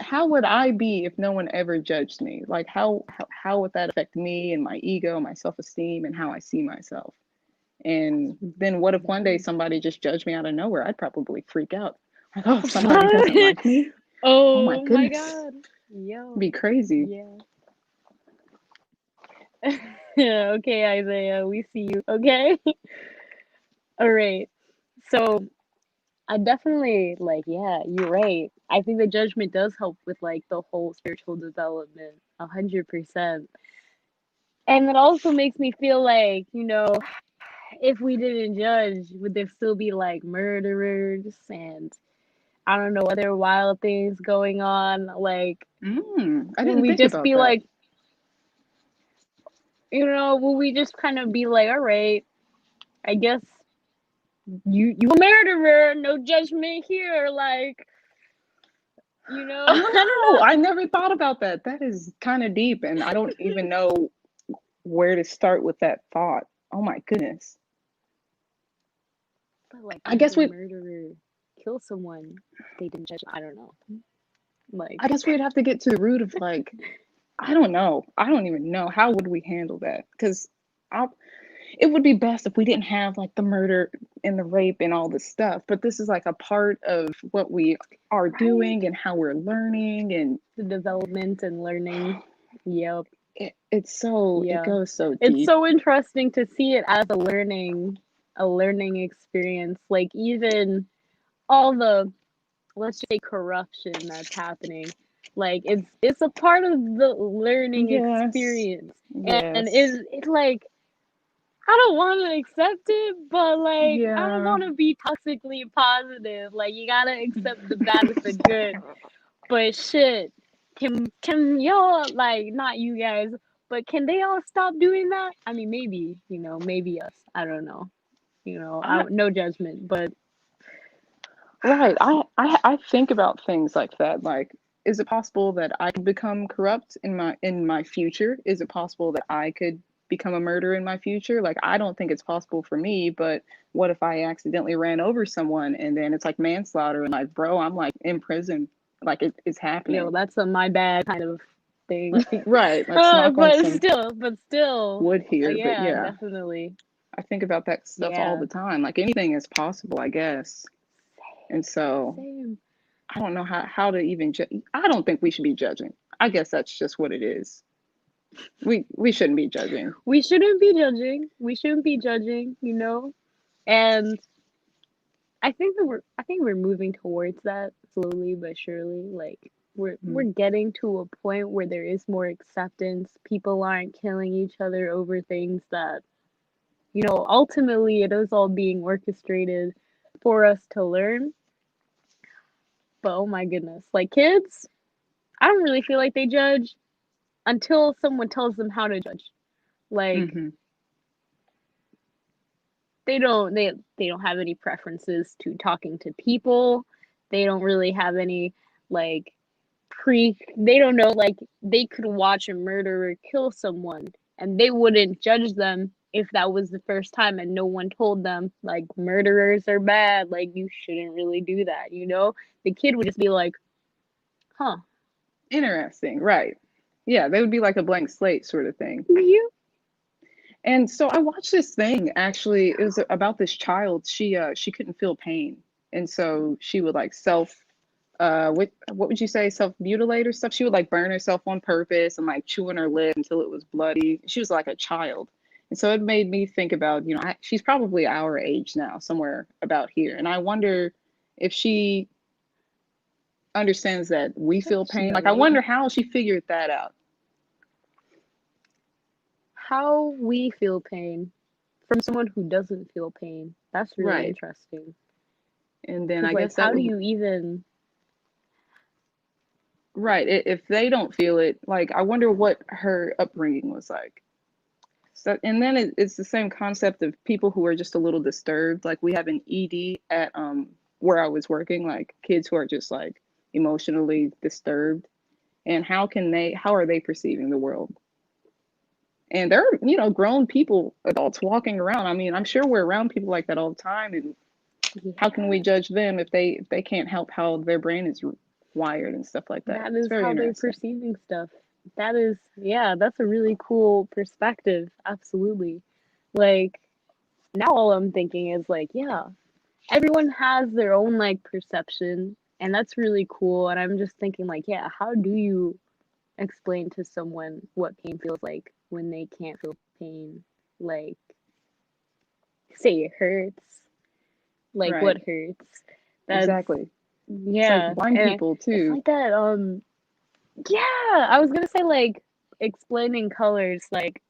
how would I be if no one ever judged me? Like how would that affect me and my ego, my self-esteem, and how I see myself? And then what if one day somebody just judged me out of nowhere? I'd probably freak out. Like, oh, somebody doesn't like me. Oh my Oh my goodness. god. Yo. Be crazy. Yeah. Yeah, okay, Isaiah, we see you. Okay. All right. So I definitely like, yeah, you're right. I think the judgment does help with like the whole spiritual development, 100%. And it also makes me feel like, if we didn't judge, would there still be like murderers and I don't know, other wild things going on? Like, I would didn't we think just about be that. like, will we just kind of be like, all right, I guess you a murderer, no judgment here, like, I don't Oh, know. I never thought about that. That is kind of deep, and I don't even know where to start with that thought. Oh my goodness. But like, I would guess the we murderer kill someone if they didn't judge? I don't know. Like, I guess we'd have to get to the root of like I don't know. I don't even know how would we handle that because it would be best if we didn't have like the murder and the rape and all this stuff. But this is like a part of what we are right? doing and how we're learning and The development and learning. Yep. it Yeah. goes so It's deep. so interesting to see it as a learning experience. Like even all the, let's just say, corruption that's happening. Like it's a part of the learning Yes. experience. And Yes. it's like I don't want to accept it, but like I don't Yeah. want to be toxically positive. Like you gotta accept the bad with the good. But shit, can y'all, like, not you guys, but can they all stop doing that? I mean, maybe maybe us. I don't know. I No judgment, but right. I think about things like that. Like, is it possible that I could become corrupt in my future? Is it possible that I could become a murderer in my future? Like, I don't think it's possible for me, but what if I accidentally ran over someone and then it's like manslaughter and like, bro, I'm like in prison. Like it's happening. that's a my bad kind of thing. Right. Let's knock on But some still, wood here. But yeah, yeah, definitely, I think about that stuff all yeah, the time. Like anything is possible, I guess. And so same. I don't know how to even judge. I don't think we should be judging. I guess that's just what it is. We shouldn't be judging. We shouldn't be judging. We shouldn't be judging. And I think we're moving towards that slowly but surely. Like we're getting to a point where there is more acceptance. People aren't killing each other over things that, ultimately it is all being orchestrated for us to learn. But oh my goodness, like kids, I don't really feel like they judge until someone tells them how to judge. Like Hmm. they don't have any preferences to talking to people. They don't really have any like they don't know, like they could watch a murderer kill someone and they wouldn't judge them if that was the first time and no one told them like murderers are bad, like you shouldn't really do that. The kid would just be like, huh, Interesting, right? Yeah, they would be like a blank slate sort of thing. you. And so I watched this thing actually. It was about this child. She couldn't feel pain, and so she would like what would you say, self mutilate or stuff. She would like burn herself on purpose and like chew on her lip until it was bloody. She was like a child, and so it made me think about she's probably our age now, somewhere about here, and I wonder if she understands that we feel pain. Like I Unfortunately, wonder how she figured that out. how we feel pain from someone who doesn't feel pain, that's really Right. interesting. And then Because I like guess that how do would you even right. If they don't feel it, like I wonder what her upbringing was like. So, and then it's the same concept of people who are just a little disturbed. Like we have an ED at where I was working, like kids who are just like emotionally disturbed. And how are they perceiving the world? And they're, grown people, adults walking around. I mean, I'm sure we're around people like that all the time. And how can we yeah. judge them if they can't help how their brain is wired and stuff like that. That It's is very how they're interesting. perceiving stuff. That is, yeah, that's a really cool perspective. Absolutely. Like, now all I'm thinking is like, yeah, everyone has their own like perception, and that's really cool. And I'm just thinking like, yeah, how do you explain to someone what pain feels like when they can't feel pain? Like, say it hurts. Like, what Right. hurts? That's, Exactly. It's like yeah, blind and people it's too. like that. Yeah, I was gonna say like explaining colors. Like,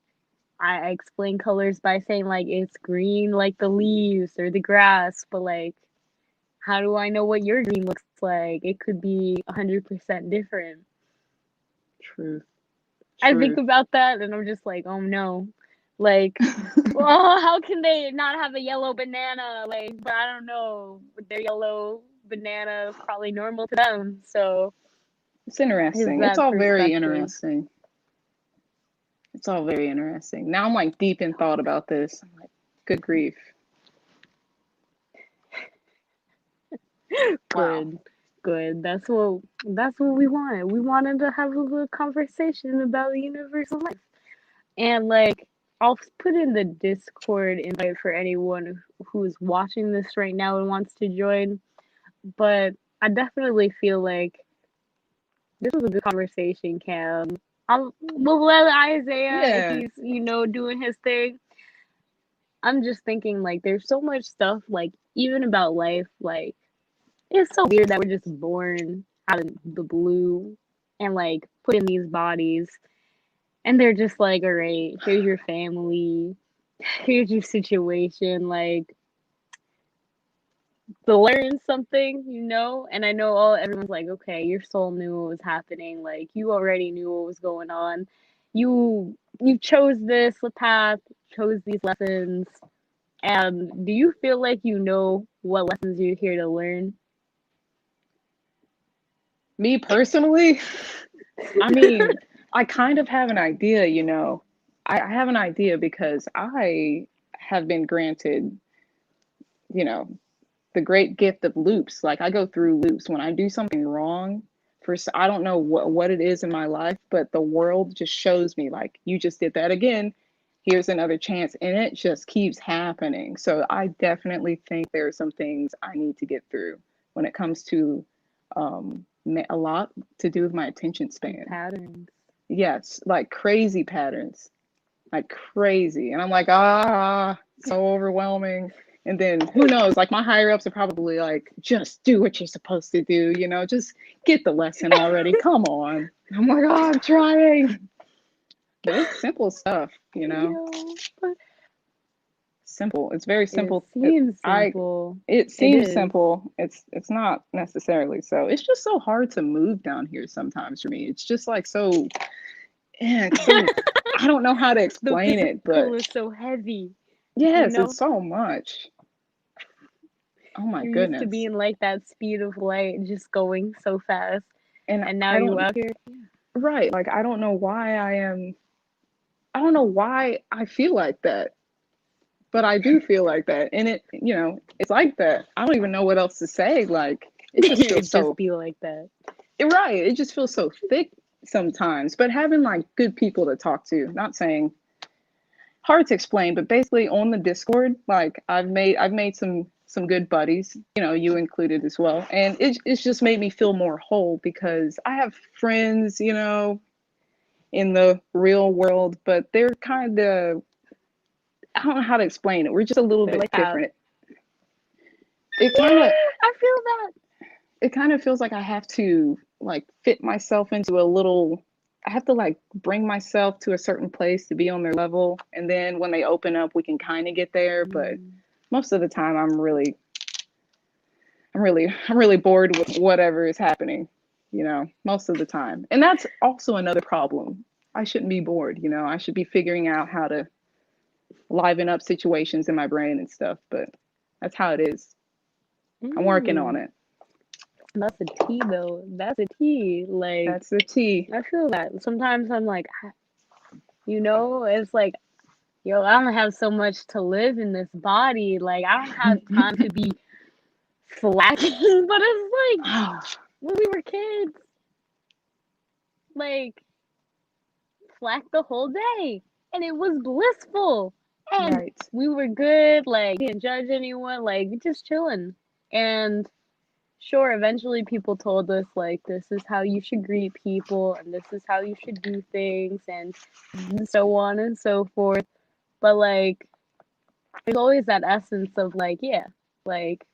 I explain colors by saying like it's green like the leaves or the grass, but like how do I know what your green looks like? It could be 100% different. Truth. I think Truth. about that and I'm just like, oh no. Like, well, how can they not have a yellow banana? Like, but I don't know. Their yellow banana is probably normal to them. So, It's is interesting. It's that all very perspective? interesting. It's all very interesting. Now I'm like deep in thought about this. I'm like, good grief. Wow. Good. Good. That's what we wanted. We wanted to have a little conversation about the universal life. And like I'll put in the Discord invite for anyone who's watching this right now and wants to join. But I definitely feel like this was a good conversation, Cam. We'll let Isaiah if Yeah. he's, doing his thing. I'm just thinking like there's so much stuff like even about life, like it's so weird that we're just born out of the blue and like put in these bodies and they're just like, all right, here's your family, here's your situation, like to learn something, and I know everyone's like, okay, your soul knew what was happening, like you already knew what was going on. You chose this path, chose these lessons, and do you feel like you know what lessons you're here to learn? Me personally, I mean, I kind of have an idea, you know. I have an idea because I have been granted, you know, the great gift of loops. Like I go through loops when I do something wrong. I don't know what it is in my life, but the world just shows me like you just did that again. Here's another chance, and it just keeps happening. So I definitely think there are some things I need to get through when it comes to a lot to do with my attention span. Patterns. Yes, like crazy patterns, like crazy. And I'm like, ah, so overwhelming. And then who knows, like my higher ups are probably like, just do what you're supposed to do, just get the lesson already. Come on. I'm like, oh, I'm trying. But it's simple stuff, But simple. It's very it simple. seems simple. It It seems is. simple. It's not necessarily so. It's just so hard to move down here sometimes for me. It's just like so, yeah, it's so I don't know how to The explain it, but physical is so heavy, you yes, know? it's so much. Oh my You're used to goodness. being like that speed of light, just going so fast. And And now I you don't, out here. right, like I don't know why I feel like that, but I do feel like that. And it's like that. I don't even know what else to say. Like it just feels It just so be like that. right. It just feels so thick sometimes. But having like good people to talk to, not saying hard to explain, but basically on the Discord, like I've made some good buddies, you included as well. And it's just made me feel more whole because I have friends, in the real world, but they're kind of I don't know how to explain it. We're just a little They're bit like that. different. It Yeah, kind of I feel that. it kind of feels like I have to like fit myself into a little I have to like bring myself to a certain place to be on their level, and then when they open up we can kind of get there, but Mm. most of the time I'm really bored with whatever is happening, most of the time. And that's also another problem. I shouldn't be bored, I should be figuring out how to liven up situations in my brain and stuff, but that's how it is. I'm working on Mm. it. That's a T though. That's a T. Like, That's the T. I feel that. Sometimes I'm like, it's like, yo, I don't have so much to live in this body. Like, I don't have time to be slacking. But it's like, when we were kids. Like, flack the whole day. And it was blissful. And Right. we were good, like, didn't judge anyone, like, just chilling. And sure, eventually people told us, like, this is how you should greet people, and this is how you should do things, and so on and so forth. But, like, there's always that essence of, like, yeah, like,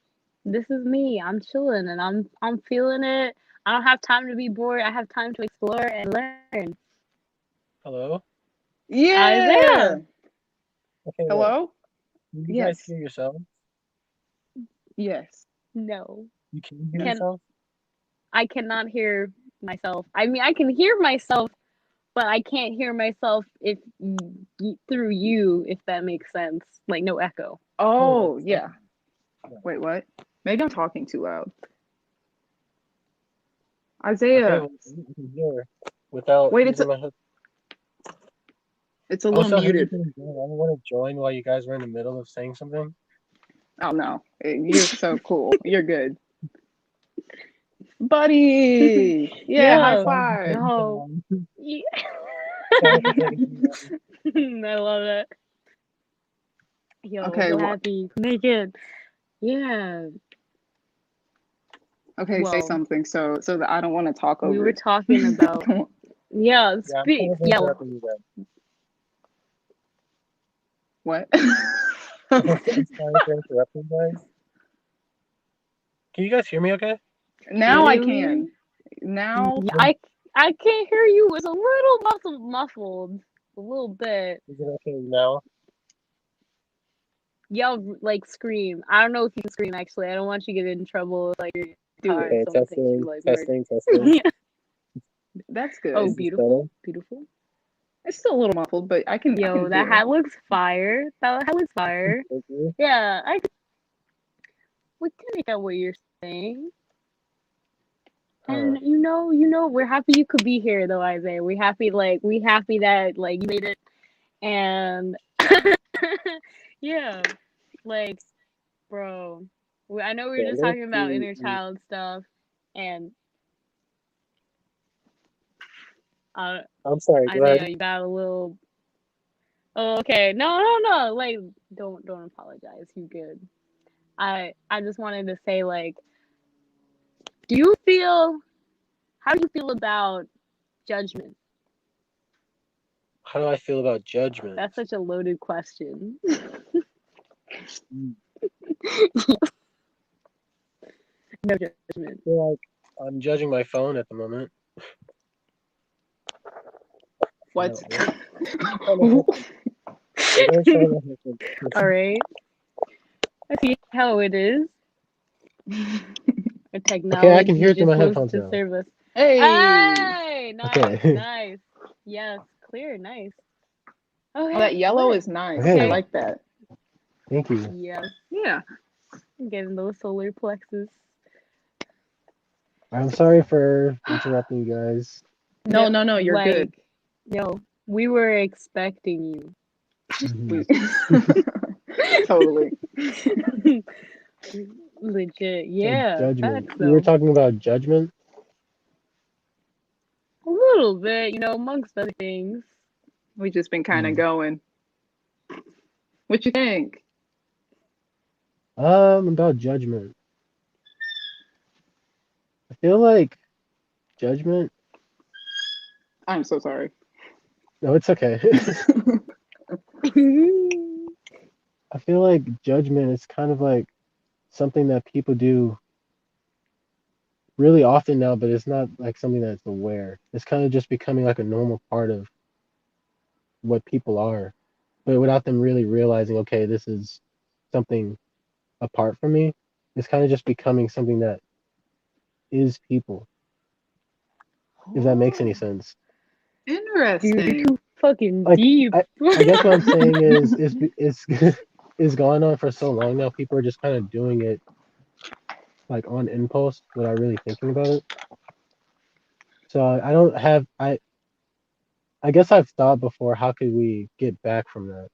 this is me. I'm chilling, and I'm feeling it. I don't have time to be bored. I have time to explore and learn. Hello? Yeah. Isaiah, Okay, wait. Hello? Can you guys Yes. hear yourself? Yes. no. You can hear Can yourself? I cannot hear myself. I mean, I can hear myself, but I can't hear myself if through you, if that makes sense. Like no echo. Oh, that's yeah. yeah. Wait, what? Maybe I'm talking too loud. Okay, Isaiah. well, you can hear without Wait, using my head. it's a I little was so muted. hesitant. I don't want to join while you guys were in the middle of saying something. Oh no. You're so cool. You're good. Buddy. Yeah, high Yeah. Sorry for five. taking so No. long. Yeah. Sorry for taking so long. I love it. Yo, Okay, so happy. Make it. Yeah. okay, say Well, something so that I don't want to talk we over were it. talking about Come on. yeah, Yeah, I'm speak. kind of Yeah. interrupting you guys. What? I'm sorry for interrupting you guys. Can you guys hear me okay? Now I Really? can. Now Yeah, I can't hear you. It's a little muffled. A little bit. Is it okay now? Yell like scream. I don't know if you can scream actually. I don't want you to get in trouble if like your do car it. or Okay, someone thinks you testing, like murder. testing, testing. Yeah. That's Oh, good. Is this better? beautiful. Beautiful. It's still a little muffled, but I can Yo, that hear. hat looks fire. That hat looks fire. Thank you. Yeah, we can make out what you're saying. And Alright. we're happy you could be here though, Isaiah. We happy that like you made it and yeah, like bro. I know we were Okay, I'm just gonna talking about see. inner child stuff and uh I'm sorry, go Isaiah, ahead. you got a little oh okay. No. Like don't apologize. You good. I just wanted to say like do you feel how do you feel about judgment? How do I feel about judgment? That's such a loaded question. Mm. No I judgment. feel like I'm judging my phone at the moment. What? No, I'm trying to help you. I'm gonna try to help you. All right. I see how it is. The Okay, I can technology hear it through just my wants headphones to now. serve us. Hey. Hey, Okay. nice. Yes, clear, nice. Oh, Okay, that yellow lit. is nice. I Okay. like that. Thank you. Yes, Yeah. I'm getting those solar plexus. I'm sorry for interrupting you guys. No, you're good. Like, yo, we were expecting you. Mhm. Totally. Legit, So yeah, judgment. facts You were though. talking about judgment? A little bit, amongst other things. We just been kind of Hmm. going. What you think? About judgment. I feel like judgment. I'm so sorry. No, it's okay. I feel like judgment is kind of like something that people do really often now, but it's not like something that's aware. It's kind of just becoming like a normal part of what people are, but without them really realizing, okay, this is something apart from me. It's kind of just becoming something that is people, if that makes any Oh, sense. dude, you're Interesting. too fucking Like deep. I guess what I'm saying is is going on for so long now. People are just kind of doing it like on impulse without really thinking about it. So I don't have I guess I've thought before, how could we get back from that?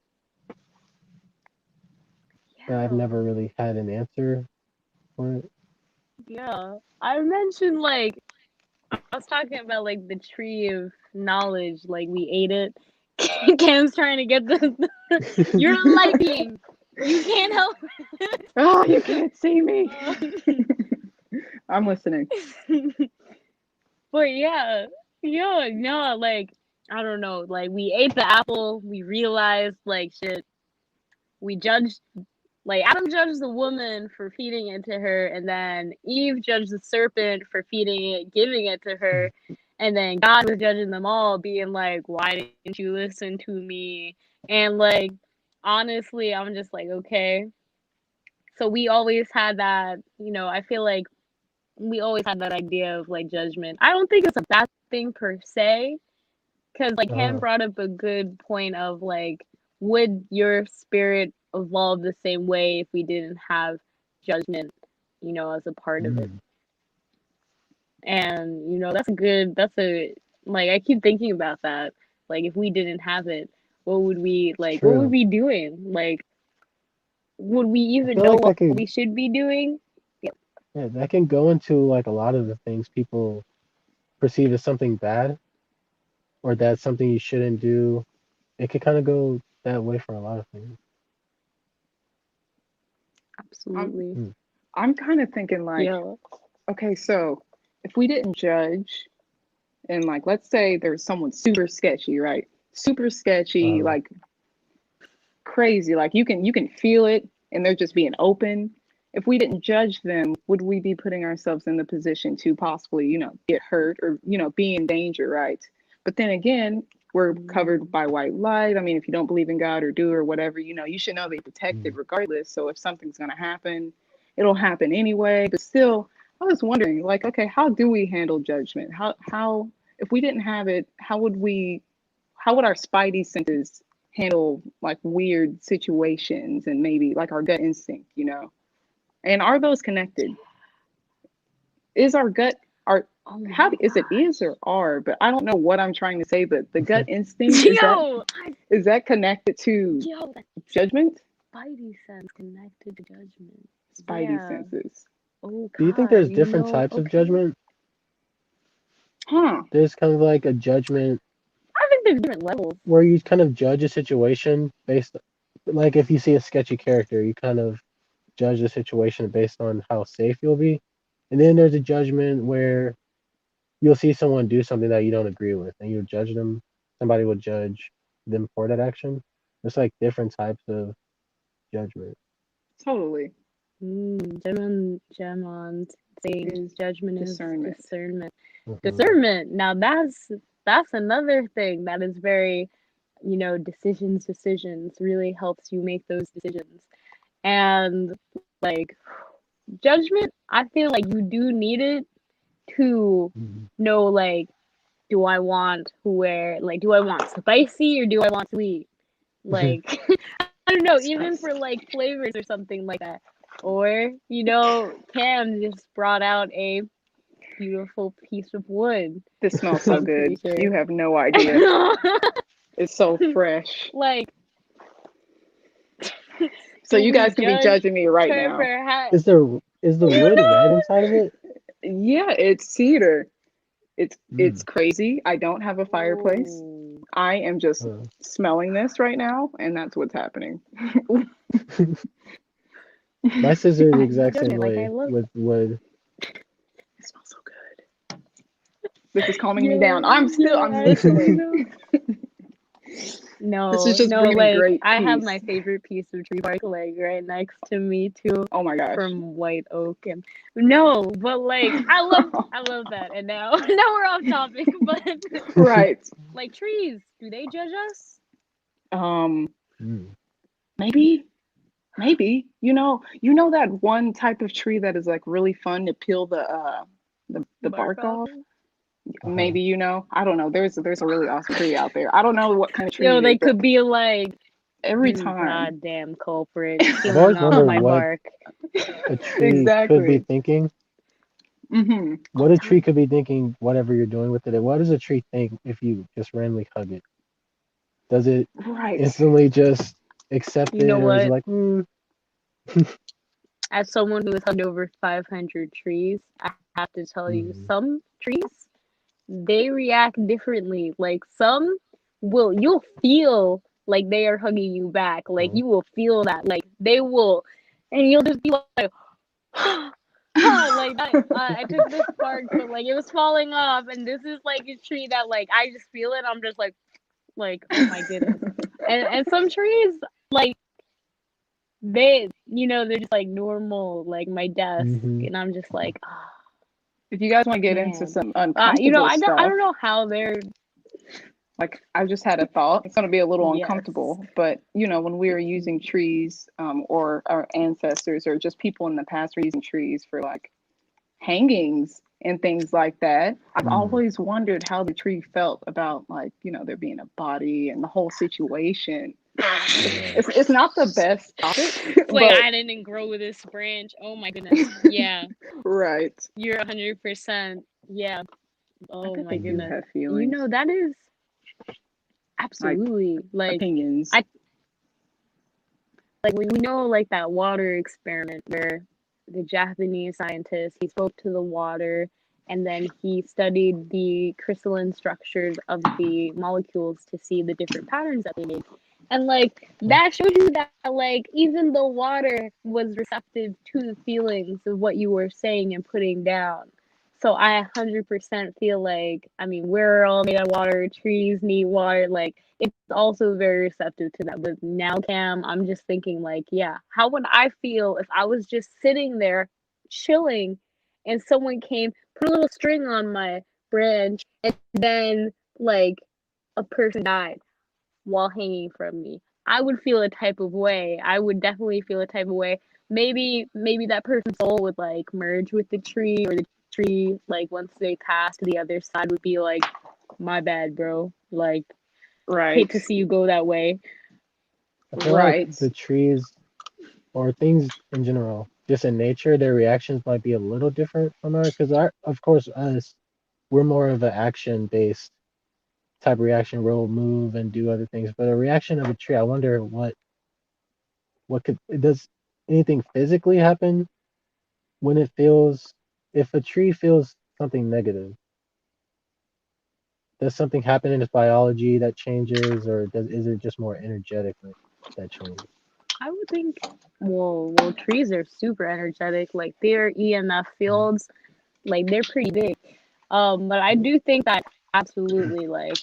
And I've Yo, never really had an answer for it. Yeah. I mentioned like I was talking about like the tree of knowledge, like we ate it. Cam's trying to get the you're not liking. You can't help Oh, you can't see me. it. I'm listening. But yeah, yeah, no, like I don't know, like we ate the apple, we realized like shit, we judged like Adam judged the woman for feeding it to her, and then Eve judged the serpent for feeding it, giving it to her, and then God was judging them all, being like, "Why didn't you listen to me?" And like, honestly, I'm just like, okay. So we always had that, I feel like we always had that idea of like judgment. I don't think it's a bad thing per se, because like Cam Uh, brought up a good point of like, would your spirit evolve the same way if we didn't have judgment, as a part of it? mm. And that's a like I keep thinking about that. Like if we didn't have it, It's what would true. we be doing? Like would we I even feel know like what we should be doing? that can go into like a lot of the things people perceive as something bad or that's something you shouldn't do. It could kind of go that way for a lot of things. I'm Absolutely. Mm. I'm kind of thinking like, Yeah. okay, so if we didn't judge and like let's say there's someone super sketchy, right? Super sketchy, Uh, like crazy, like you can feel it and they're just being open. If we didn't judge them, would we be putting ourselves in the position to possibly, get hurt or, be in danger, right? But then again, we're covered by white light. I mean, if you don't believe in God or do or whatever, you should know they're protected mm. regardless. So if something's gonna happen, it'll happen anyway. But still, I was wondering, like, okay, how do we handle judgment? How if we didn't have it, how would our spidey senses handle like weird situations and maybe like our gut instinct? And are those connected? Is our gut our Oh how my is it is gosh. or are? But I don't know what I'm trying to say. But the gut instinct Yo, is that connected to that judgment? spidey sense connected to judgment. Spidey Yeah. senses. Oh Do you think God. there's different types of Okay. judgment? Huh. There's kind of like a judgment I think there's different levels. where you kind of judge a situation based, like if you see a sketchy character, you kind of judge the situation based on how safe you'll be. And then there's a judgment where you'll see someone do something that you don't agree with and you judge them. Somebody will judge them for that action. There's like different types of judgment. Totally. Gemon saying Is his judgment is discernment. discernment. Hmm. Discernment. Now that's another thing that is very, decisions really helps you make those decisions. And like judgment, I feel like you do need it to Hmm. know like do I want spicy or do I want sweet? Like I don't know, even for Spicy. like flavors or something like that. Or, Cam just brought out a beautiful piece of wood. This smells so I'm pretty good. sure. You have no idea. It's so fresh. Like, So do you we guys can be judge judging me right her for now. her hat? Is the wood red inside of it? Yeah, it's cedar. It's Mm. crazy. I don't have a fireplace. Oh. I am just Uh, smelling this right now, and that's what's happening. my scissors are the I exact love same it. Like, I way love with wood. It smells so good. This is calming me Yeah, down. I'm I listening. know. This is No, just no, bringing like great I have peace. my favorite piece of tree bark like right next to me too Oh my gosh. from white oak and no, but like I love that. And now now we're off topic, but Right. like trees, do they judge us? Um, Mm. maybe, maybe. You know that one type of tree that is like really fun to peel the Bark bark off? off? Uh-huh. Maybe. I don't know. There's a really awesome tree out there. I don't know what kind of tree Yo, it they is, but could be like, every you time. goddamn culprit, I've peeling always off wondered my what bark. a tree could be Exactly. thinking. Oh, What a tell tree me. could be thinking, whatever you're doing with it. And what does a tree think if you just randomly hug it? Does it Right. instantly just accept You know it, or is it what? like, as someone who has hugged over 500 trees, I have to tell you, Mhm. some trees, they react differently. Like some you'll feel like they are hugging you back. Like Oh. you will feel that. Like they will, and you'll just be like, like that. I took this bark, but like it was falling off, and this is like a tree that like I just feel it. I'm just like oh my goodness. And some trees like they're just like normal, like my desk, Mhm. and I'm just like, oh If you guys want to get into man. some uncomfortable I stuff, don't know how they're like I just had a thought. It's going to be a little yes. uncomfortable, but when we were using trees, or our ancestors, or just people in the past were using trees for like hangings and things like that. I've Mhm. always wondered how the tree felt about, like, there being a body and the whole situation. Yeah. It's not the best topic, It's like but I didn't grow this branch. Oh my goodness. Yeah. right. You're 100%. Yeah. I Oh bet my they do goodness. have feelings, That is like absolutely like opinions. I like we know like that water experiment where the Japanese scientist he spoke to the water and then he studied the crystalline structures of the molecules to see the different patterns that they made. And like that shows you that like even the water was receptive to the feelings of what you were saying and putting down. So I 100% feel like I mean we're all made of water, trees need water, like it's also very receptive to that. But now, Cam, I'm just thinking like, yeah, how would I feel if I was just sitting there chilling and someone came, put a little string on my branch, and then like a person died while hanging from me? I would feel a type of way. I would definitely feel a type of way. Maybe that person's soul would like merge with the tree, or the tree like once they pass to the other side would be like, my bad, bro. Like hate Right. to see you go that way. I feel like Right. the trees or things in general, just in nature, their reactions might be a little different from ours. Because of course, us, we're more of an action-based type of reaction. We'll move and do other things. But a reaction of a tree, I wonder what could does anything physically happen when it feels if a tree feels something negative? Does something happen in its biology that changes, or is it just more energetic that changes? I would think, well, trees are super energetic. Like their EMF fields, like they're pretty big. But I do think that absolutely, like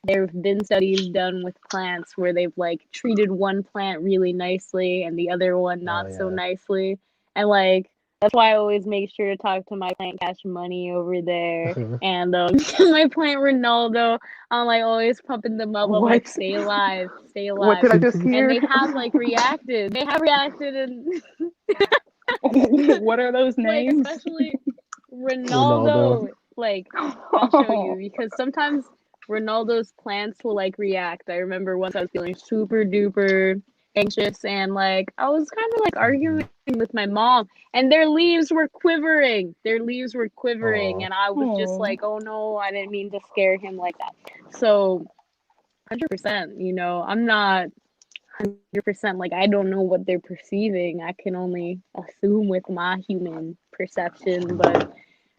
there've been studies done with plants where they've like treated one plant really nicely and the other one Oh not so yeah. nicely, and like that's why I always make sure to talk to my plant Cash Money over there and my plant Ronaldo. I'm like always pumping them up. I'm like, What? stay alive, stay What alive. did I just And hear? they have like reacted. They have reacted, and What are those like names? especially Ronaldo. Ronaldo. Like I'll show you because sometimes Ronaldo's plants will like react. I remember once I was feeling super duper anxious and like I was kind of like arguing Mhm. with my mom and their leaves were quivering. Their leaves were quivering Oh. and I was just Oh. like, "Oh no, I didn't mean to scare him like that." So, 100%, I'm not 100% like I don't know what they're perceiving. I can only assume with my human perception, but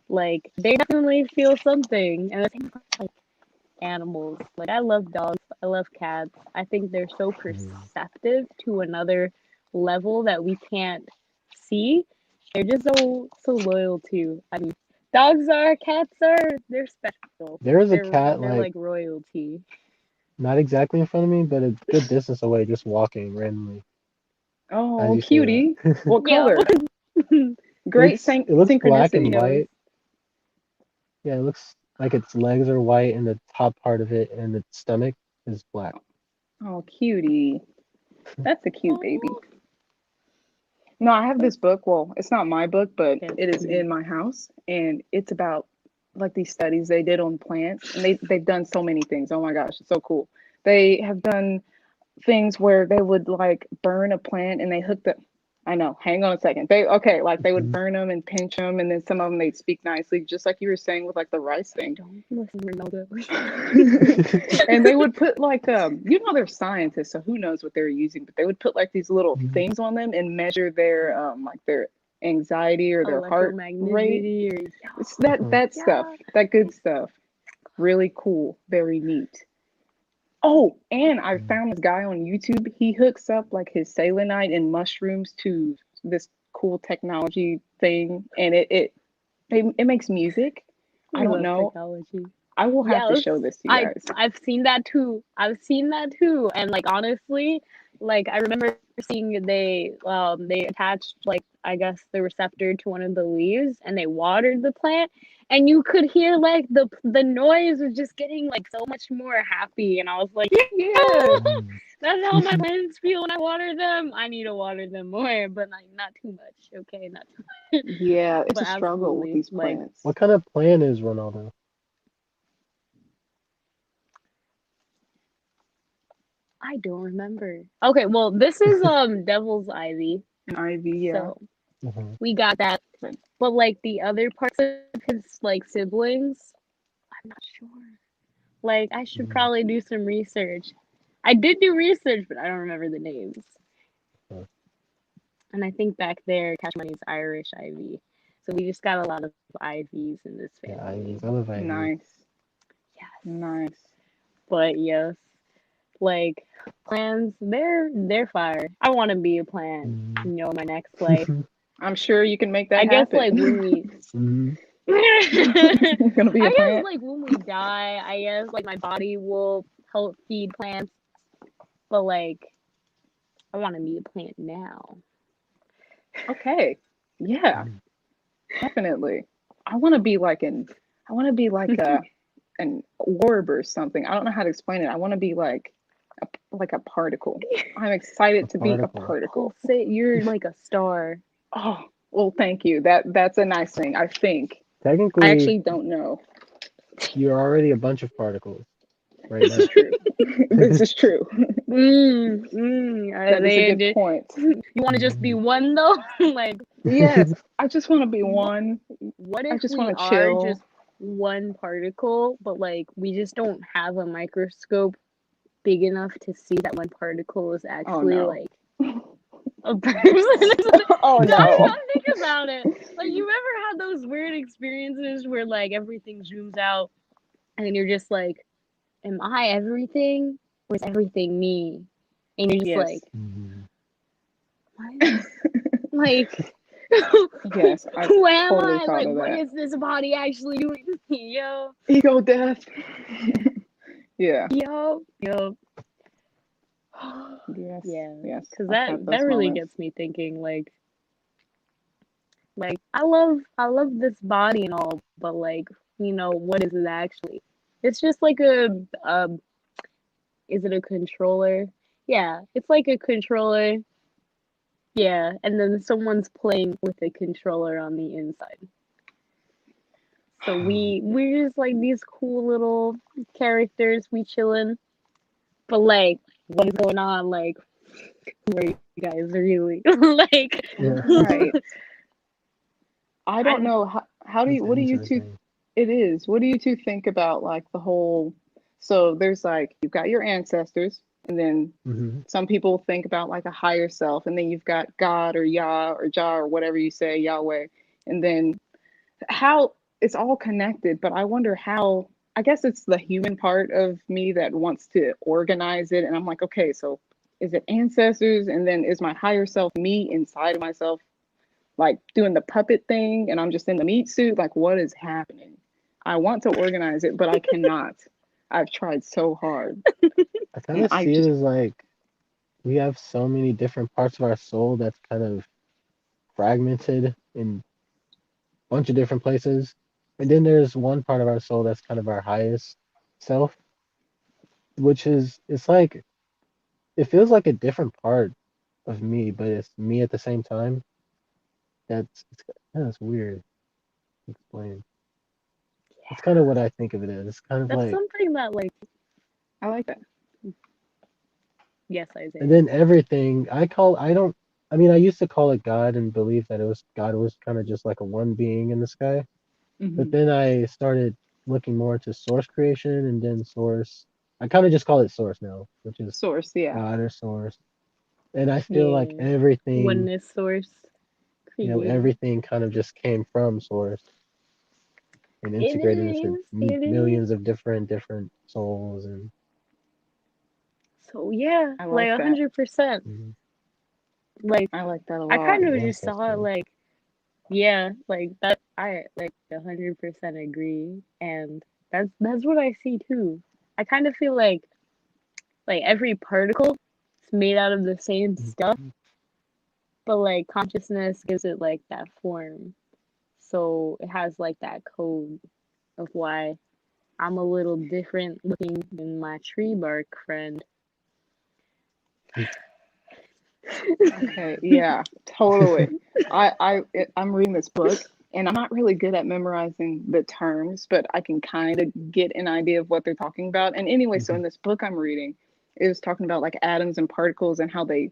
like they definitely feel something. And the same with like animals. Like I love dogs, I love cats. I think they're so Mhm. perceptive to another level that we can't see. They're just so loyal to. I mean, cats are, they're special. There is a They're cat they're like like royalty. not exactly in front of me, but a good distance away, just walking randomly as Oh, you say cutie. that. What Yeah. color? Great It looks black and synchronicity. Yo, white. Yeah, it looks like its legs are white and the top part of it and its stomach is black. Oh, cutie. That's a cute baby. oh, No, I have this book. Well, it's not my book, but that's it is cute. in my house, and it's about like these studies they did on plants, and they've done so many things. Oh my gosh, it's so cool. They have done things where they would like burn a plant and they hook the I know. Hang on a second. They okay, like they would Mhm. burn them and pinch them, and then some of them they'd speak nicely, just like you were saying with like the rice thing. Don't listen, Ronaldo. And they would put like they're scientists, so who knows what they were using, but they would put like these little Mhm. things on them and measure their like their anxiety or their heart rate. Electromagneticity or It's that stuff, yeah. that good stuff. Really cool, very neat. Oh, and I Mhm. found this guy on YouTube. He hooks up like his selenite and mushrooms to this cool technology thing, and it makes music. I We don't love know. technology. I will have to Yes, show this to you I guys. I've seen that too. I've seen that too, and like honestly, like I remember seeing they attached like I guess the receptor to one of the leaves, and they watered the plant, and you could hear like the noise was just getting like so much more happy, and I was like, Yeah. Mhm. that's how my plants feel when I water them. I need to water them more, but like not too much. Okay, not too much, Yeah, it's but a struggle with absolutely these like. plants. What kind of plan is Ronaldo? I don't remember. Okay, well, this is Devil's Ivy. An ivy, yeah. So Mhm. we got that. But But like the other parts of his like siblings, I'm not sure. Like I should Mhm. probably do some research. I did do research, but I don't remember the names. Huh. And I think back there, Cash Money's Irish Ivy. So we just got a lot of Ivies in this Yeah, family. Ivy's. I love Ivy. nice, Yes. nice. But yes, like plants, they're fire. I want to be a plant, Mhm. you know, in my next life. I'm sure you can make I that guess like when happen. we Mhm. You're gonna be a I guess plant. like when we die, I guess like my body will help feed plants, but like I want to be a plant now. Okay. Yeah, Mhm. definitely. I want to be like an. I want to be like an orb or something. I don't know how to explain it. I want to be like a particle. I'm A excited to be a particle. Oh, particle. say you're like a star. Oh, well, thank you. That's a nice thing. I think. I Technically, actually don't know. you're already a bunch of particles right This is now. true. This is true. That is a good point. You want to just be Mhm. one though? Like, Yes, I just want to be what, one. what I if just we want to are chill. just one particle, but like we just don't have a microscope big enough to see that one particle is Oh actually no. like a person or something. Oh No, no. think about it. Like you ever had those weird experiences where like everything zooms out and then you're just like, am I everything? Or is everything me? And you're just like, Yes. Mhm. what? Like Yes, I've who am totally I? thought Like of what that. is this body actually doing to me? Yo, Ego death. Yeah. yo. Yes. Yeah, Yes. because I've that had that those really moments. gets me thinking like I love this body and all, but like what is it actually? It's just like a is it a controller? Yeah, it's like a controller. Yeah, and then someone's playing with a controller on the inside. So we're just like these cool little characters. We chilling, but like what is going on? Like who are you guys really? Like Yeah, Right. I don't I know how do that's you what do you two interesting. it is. What do you two think about like the whole so there's like you've got your ancestors and then Hmm. some people think about like a higher self and then you've got God or Yah or Jah or whatever you say, Yahweh. And then how it's all connected, but I wonder how I guess it's the human part of me that wants to organize it and I'm like, okay, so is it ancestors and then is my higher self me inside of myself like doing the puppet thing and I'm just in the meat suit. Like, what is happening? I want to organize it, but I cannot. I've tried so hard. I kind And of I see it just, as like we have so many different parts of our soul that's kind of fragmented in a bunch of different places. And then there's one part of our soul that's kind of our highest self, which is it's like it feels like a different part of me, but it's me at the same time. That's weird to explain. It's kind of what I think of it as. It's kind of that's like, something that like I like that. yes, and Isaiah. then everything I don't. I mean, I used to call it God and believe that it was God was kind of just like a one being in the sky. But Hmm. then I started looking more into source creation and then source. I kind of just call it source now, which is Source, yeah. God or source. And I feel like Yeah. everything, Oneness source creator. everything kind of just came from source and It integrated into is. It is. millions of different souls and So yeah, I like like that. 100%. mhm. Like I like that a I lot. kind of Yeah, just that's saw it cool. like, yeah, like that. I like 100% agree, and that's what I see too. I kind of feel like every particle is made out of the same stuff, Mhm. but like consciousness gives it like that form. So it has like that code of why I'm a little different looking than my tree bark friend. Okay, yeah, totally. I'm reading this book and I'm not really good at memorizing the terms, but I can kind of get an idea of what they're talking about. And anyway, so Mhm. in this book I'm reading, it was talking about like atoms and particles and how they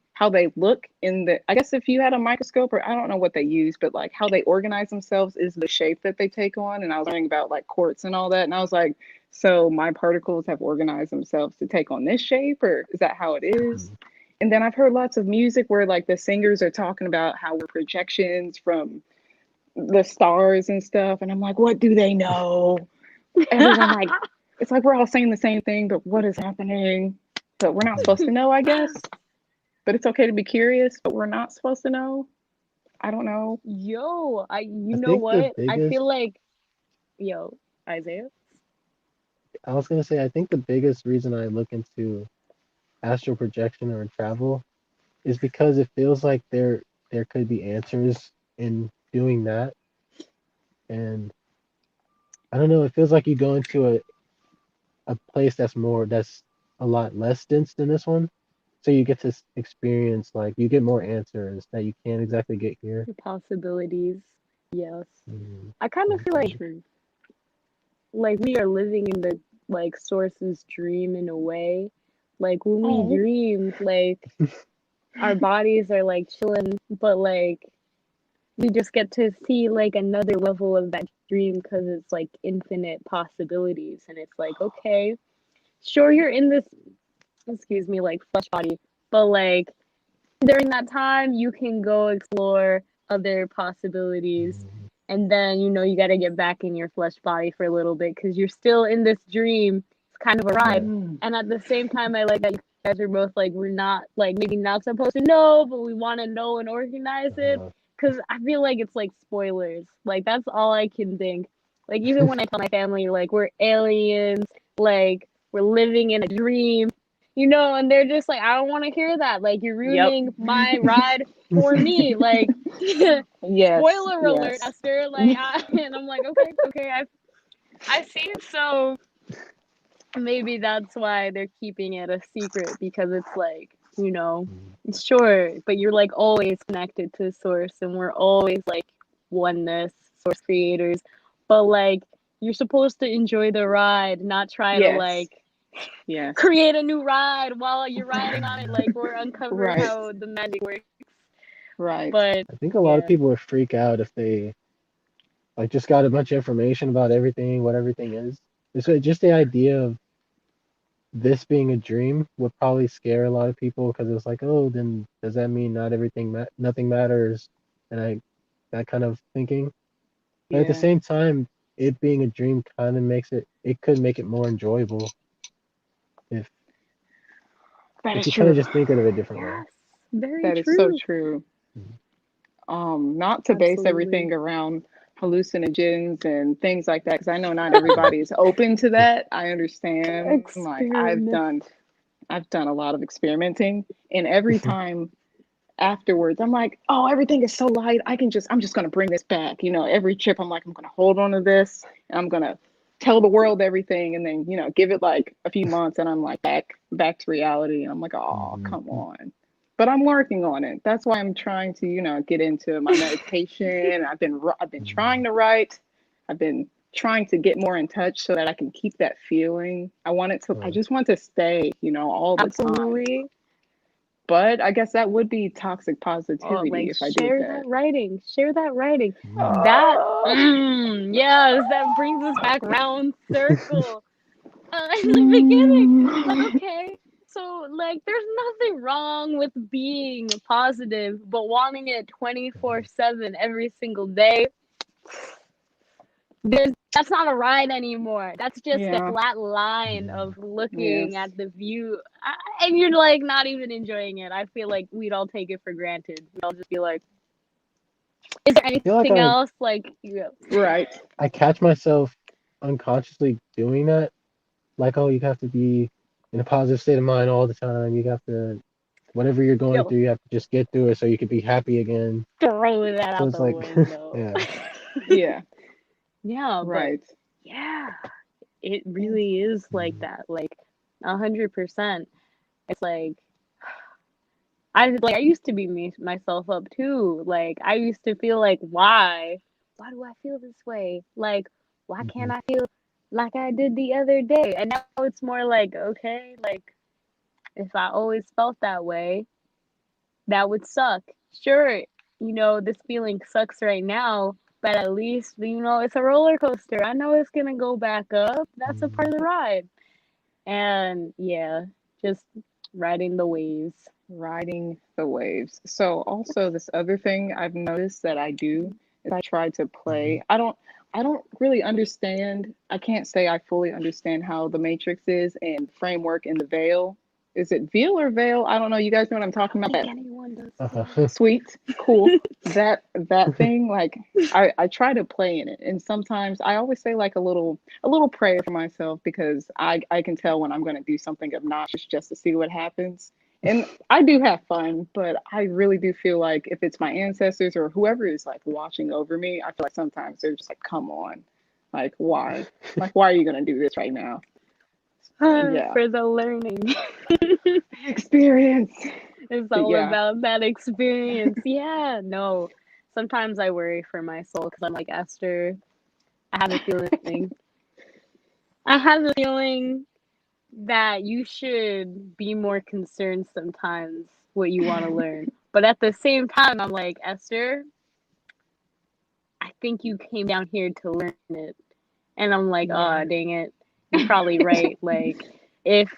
look in the, I guess if you had a microscope, or I don't know what they use, but like how they organize themselves is the shape that they take on. And I was learning about like quartz and all that, and I was like, so my particles have organized themselves to take on this shape, or is that how it is? Mhm. And then I've heard lots of music where like the singers are talking about how we're projections from the stars and stuff. And I'm like, what do they know? Everyone like, it's like we're all saying the same thing, but what is happening? But we're not Mhm. supposed to know, I guess. But it's okay to be curious, but we're not supposed to know. I don't know. Yo, you I know think the what? I biggest, feel like yo, Isaiah. I was gonna say, I think the biggest reason I look into astral projection or travel is because it feels like there could be answers in doing that. And I don't know, it feels like you go into a place that's a lot less dense than this one. So you get to experience like you get more answers that you can't exactly get here. The possibilities. Yes. Mhm. I kind of feel So Mhm. true. like we are living in the like source's dream in a way. Like when we Oh. dream, like our bodies are like chilling, but like we just get to see like another level of that dream because it's like infinite possibilities, and it's like okay, sure you're in this, excuse me, like flesh body, but like during that time you can go explore other possibilities, Mhm. and then you got to get back in your flesh body for a little bit because you're still in this dream. It's kind of a ride, Yeah. Mm. and at the same time I like that you guys are both like we're not like maybe not supposed to know, but we want to know and organize it Uh, because I feel like it's like spoilers. Like that's all I can think. Like even when I tell my family like we're aliens, like we're living in a dream, and they're just like, I don't want to hear that. Like, you're Yep. ruining my ride for me. Like, Yes, spoiler alert, yes. Esther. And I'm like, okay, okay, I see it. So maybe that's why they're keeping it a secret because it's like, sure, but you're like always connected to source, and we're always like oneness, source creators. But like, you're supposed to enjoy the ride, not try to Yes, like yes. create a new ride while you're riding on it, like or uncover Right, how the magic works. right. But I think a lot of yeah, people would freak out if they like just got a bunch of information about everything, what everything is. So just the idea of this being a dream would probably scare a lot of people because it's like, oh, then does that mean not everything, nothing matters? And that kind of thinking. But at the Yeah, same time, it being a dream kind of it could make it more enjoyable if that is you kind of true. just think of it a different way. yes, very That is so true. true. Mhm. Not to base Absolutely. everything around hallucinogens and things like that, because I know not everybody is open to that. I understand. Like Experiment. I've done a lot of experimenting, and every time afterwards, I'm like, oh, everything is so light. I'm just gonna bring this back. Every trip, I'm like, I'm gonna hold on to this, and I'm gonna tell the world everything, and then give it like a few months, and I'm like back to reality, and I'm like, oh, Mhm. come on. But I'm working on it. That's why I'm trying to, get into my meditation. I've been trying Mhm. to write. I've been trying to get more in touch so that I can keep that feeling. I Uh, just want to stay, all the time. Absolutely. But I guess that would be toxic Oh, positivity like if I did share that. that writing. Share that writing. Mm. That Oh. yes, that brings us back round circle. In the beginning, like Mm. okay, so like there's nothing wrong with being positive, but wanting it 24/7 every single day, that's not a ride anymore. That's just a Yeah. flat line of looking Yes. at the view, and you're like not even enjoying it. I feel like we'd all take it for granted. We'd all just be like, "Is there I feel like anything else?" Like, yeah. Right. I catch myself unconsciously doing that. Like, oh, you have to be in a positive state of mind all the time. You have to, whatever you're going Yo, through, you have to just get through it so you can be happy again. throw that So out it's the like, window. yeah. Yeah. Yeah, but Right. yeah, it really is like that. Like 100%. It's like I used to beat myself up too. Like I used to feel like why do I feel this way? Like why can't Mhm. I feel like I did the other day? And now it's more like okay, like if I always felt that way, that would suck. Sure, this feeling sucks right now, but at least it's a roller coaster. I know it's gonna go back up. That's a part of the ride. And yeah, just riding the waves. Riding the waves. So also this other thing I've noticed that I do is I try to Mhm. play. I don't really understand. I can't say I fully understand how the Matrix is and framework in the Veil. Is it Veil or Veil? I don't know. You guys know what I'm I talking don't about? think anyone does Uh-huh. Sweet, cool. That thing, like I try to play in it. And sometimes I always say like a little prayer for myself because I can tell when I'm gonna do something obnoxious just to see what happens. And I do have fun, but I really do feel like if it's my ancestors or whoever is like watching over me, I feel like sometimes they're just like, come on. Like why? Like why are you gonna do this right now? Yeah. for the learning. Experience. It's But all yeah. about that experience. Yeah, no. Sometimes I worry for my soul because I'm like, Esther, I have a feeling. I have a feeling that you should be more concerned sometimes what you want to learn. But at the same time, I'm like, Esther, I think you came down here to learn it. And I'm like, oh, Yeah. dang it. You're probably right. Like, if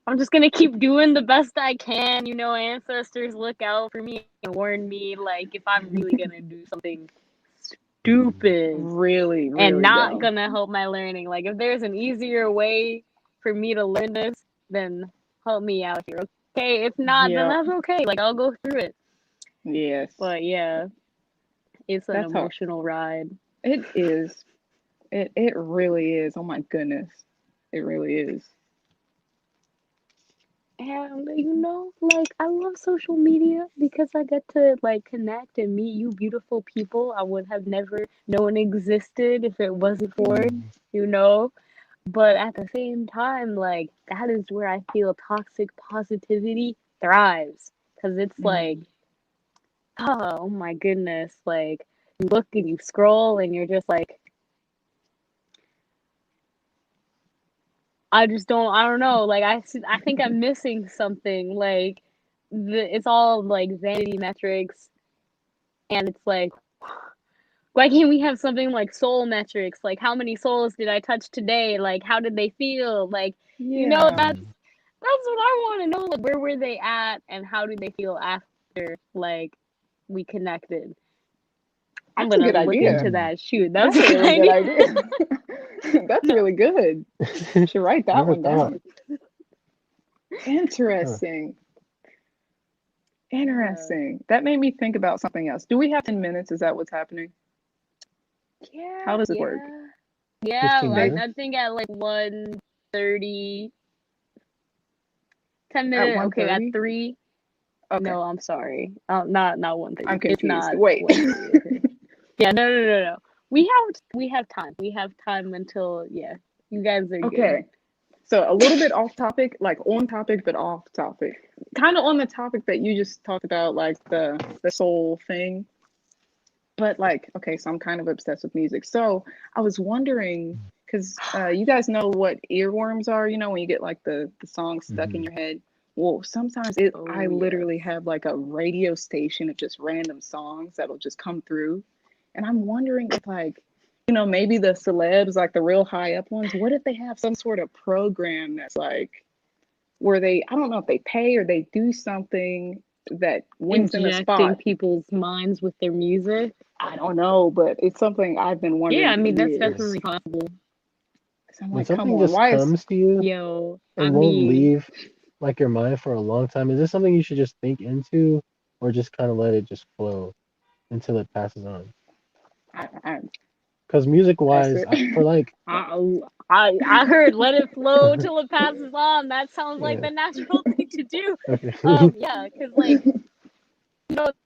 I'm just going to keep doing the best I can, ancestors look out for me and warn me, like, if I'm really going to do something stupid Really, and really not dumb. going to help my learning, like, if there's an easier way for me to learn this, then help me out here. Okay. If not, then Yeah. that's okay. Like, I'll go through it. Yes. But yeah, it's an That's how emotional ride. it is. It really is. Oh my goodness. It really is. And like I love social media because I get to like connect and meet you beautiful people I would have never known existed if it wasn't for, Mhm. you know. But at the same time, like that is where I feel toxic positivity thrives. Cause it's like, Mm. oh my goodness, like you look and you scroll and you're just like, I don't know. Like I think I'm missing something. Like it's all like vanity metrics, and it's like, why can't we have something like soul metrics? Like how many souls did I touch today? Like how did they feel? Like Yeah. Mhm. that's what I want to know. Like where were they at, and how did they feel after like we connected? I'm That's a gonna good look idea. into Mhm. that. Shoot, that's That's a a good really good idea. idea. That's No. really good. Should write that Never one thought. down. Huh. Interesting. Yeah. Interesting. That made me think about something else. Do we have 10 minutes? Is that what's happening? How Yeah, does it work? yeah. Yeah, 15 I, They I minutes? think at like 1:30, 10 at minute, okay, at 1:30? 3. Okay. No, I'm sorry. Not 1:30. I'm It's confused. not Wait. 1:30, okay. Yeah, no. We have time. We have time until yeah. You guys are good. Okay. So a little bit off topic, like on topic but off topic. Kind of on the topic that you just talked about, like the soul thing. But like, okay, so I'm kind of obsessed with music. So I was wondering, because you guys know what earworms are, when you get like the song stuck in Hmm. your head. Well, sometimes Oh, I literally have like a radio station of just random songs that'll just come through. And I'm wondering if like, maybe the celebs, like the real high up ones, what if they have some sort of program that's like where I don't know if they pay or they do something that when it's in a injecting spot. people's minds with their music. I don't know, but it's something I've been wondering Yeah, I for mean, that's years. definitely possible. 'Cause I'm When like, come something on, just why is comes to you Yo, I and won't mean, leave like your mind for a long time, is this something you should just think into or just kind of let it just flow until it passes on? I Because music that's wise, for it. like, I heard let it flow till it passes on. That sounds like yeah, the natural thing to do. okay. Yeah, because like,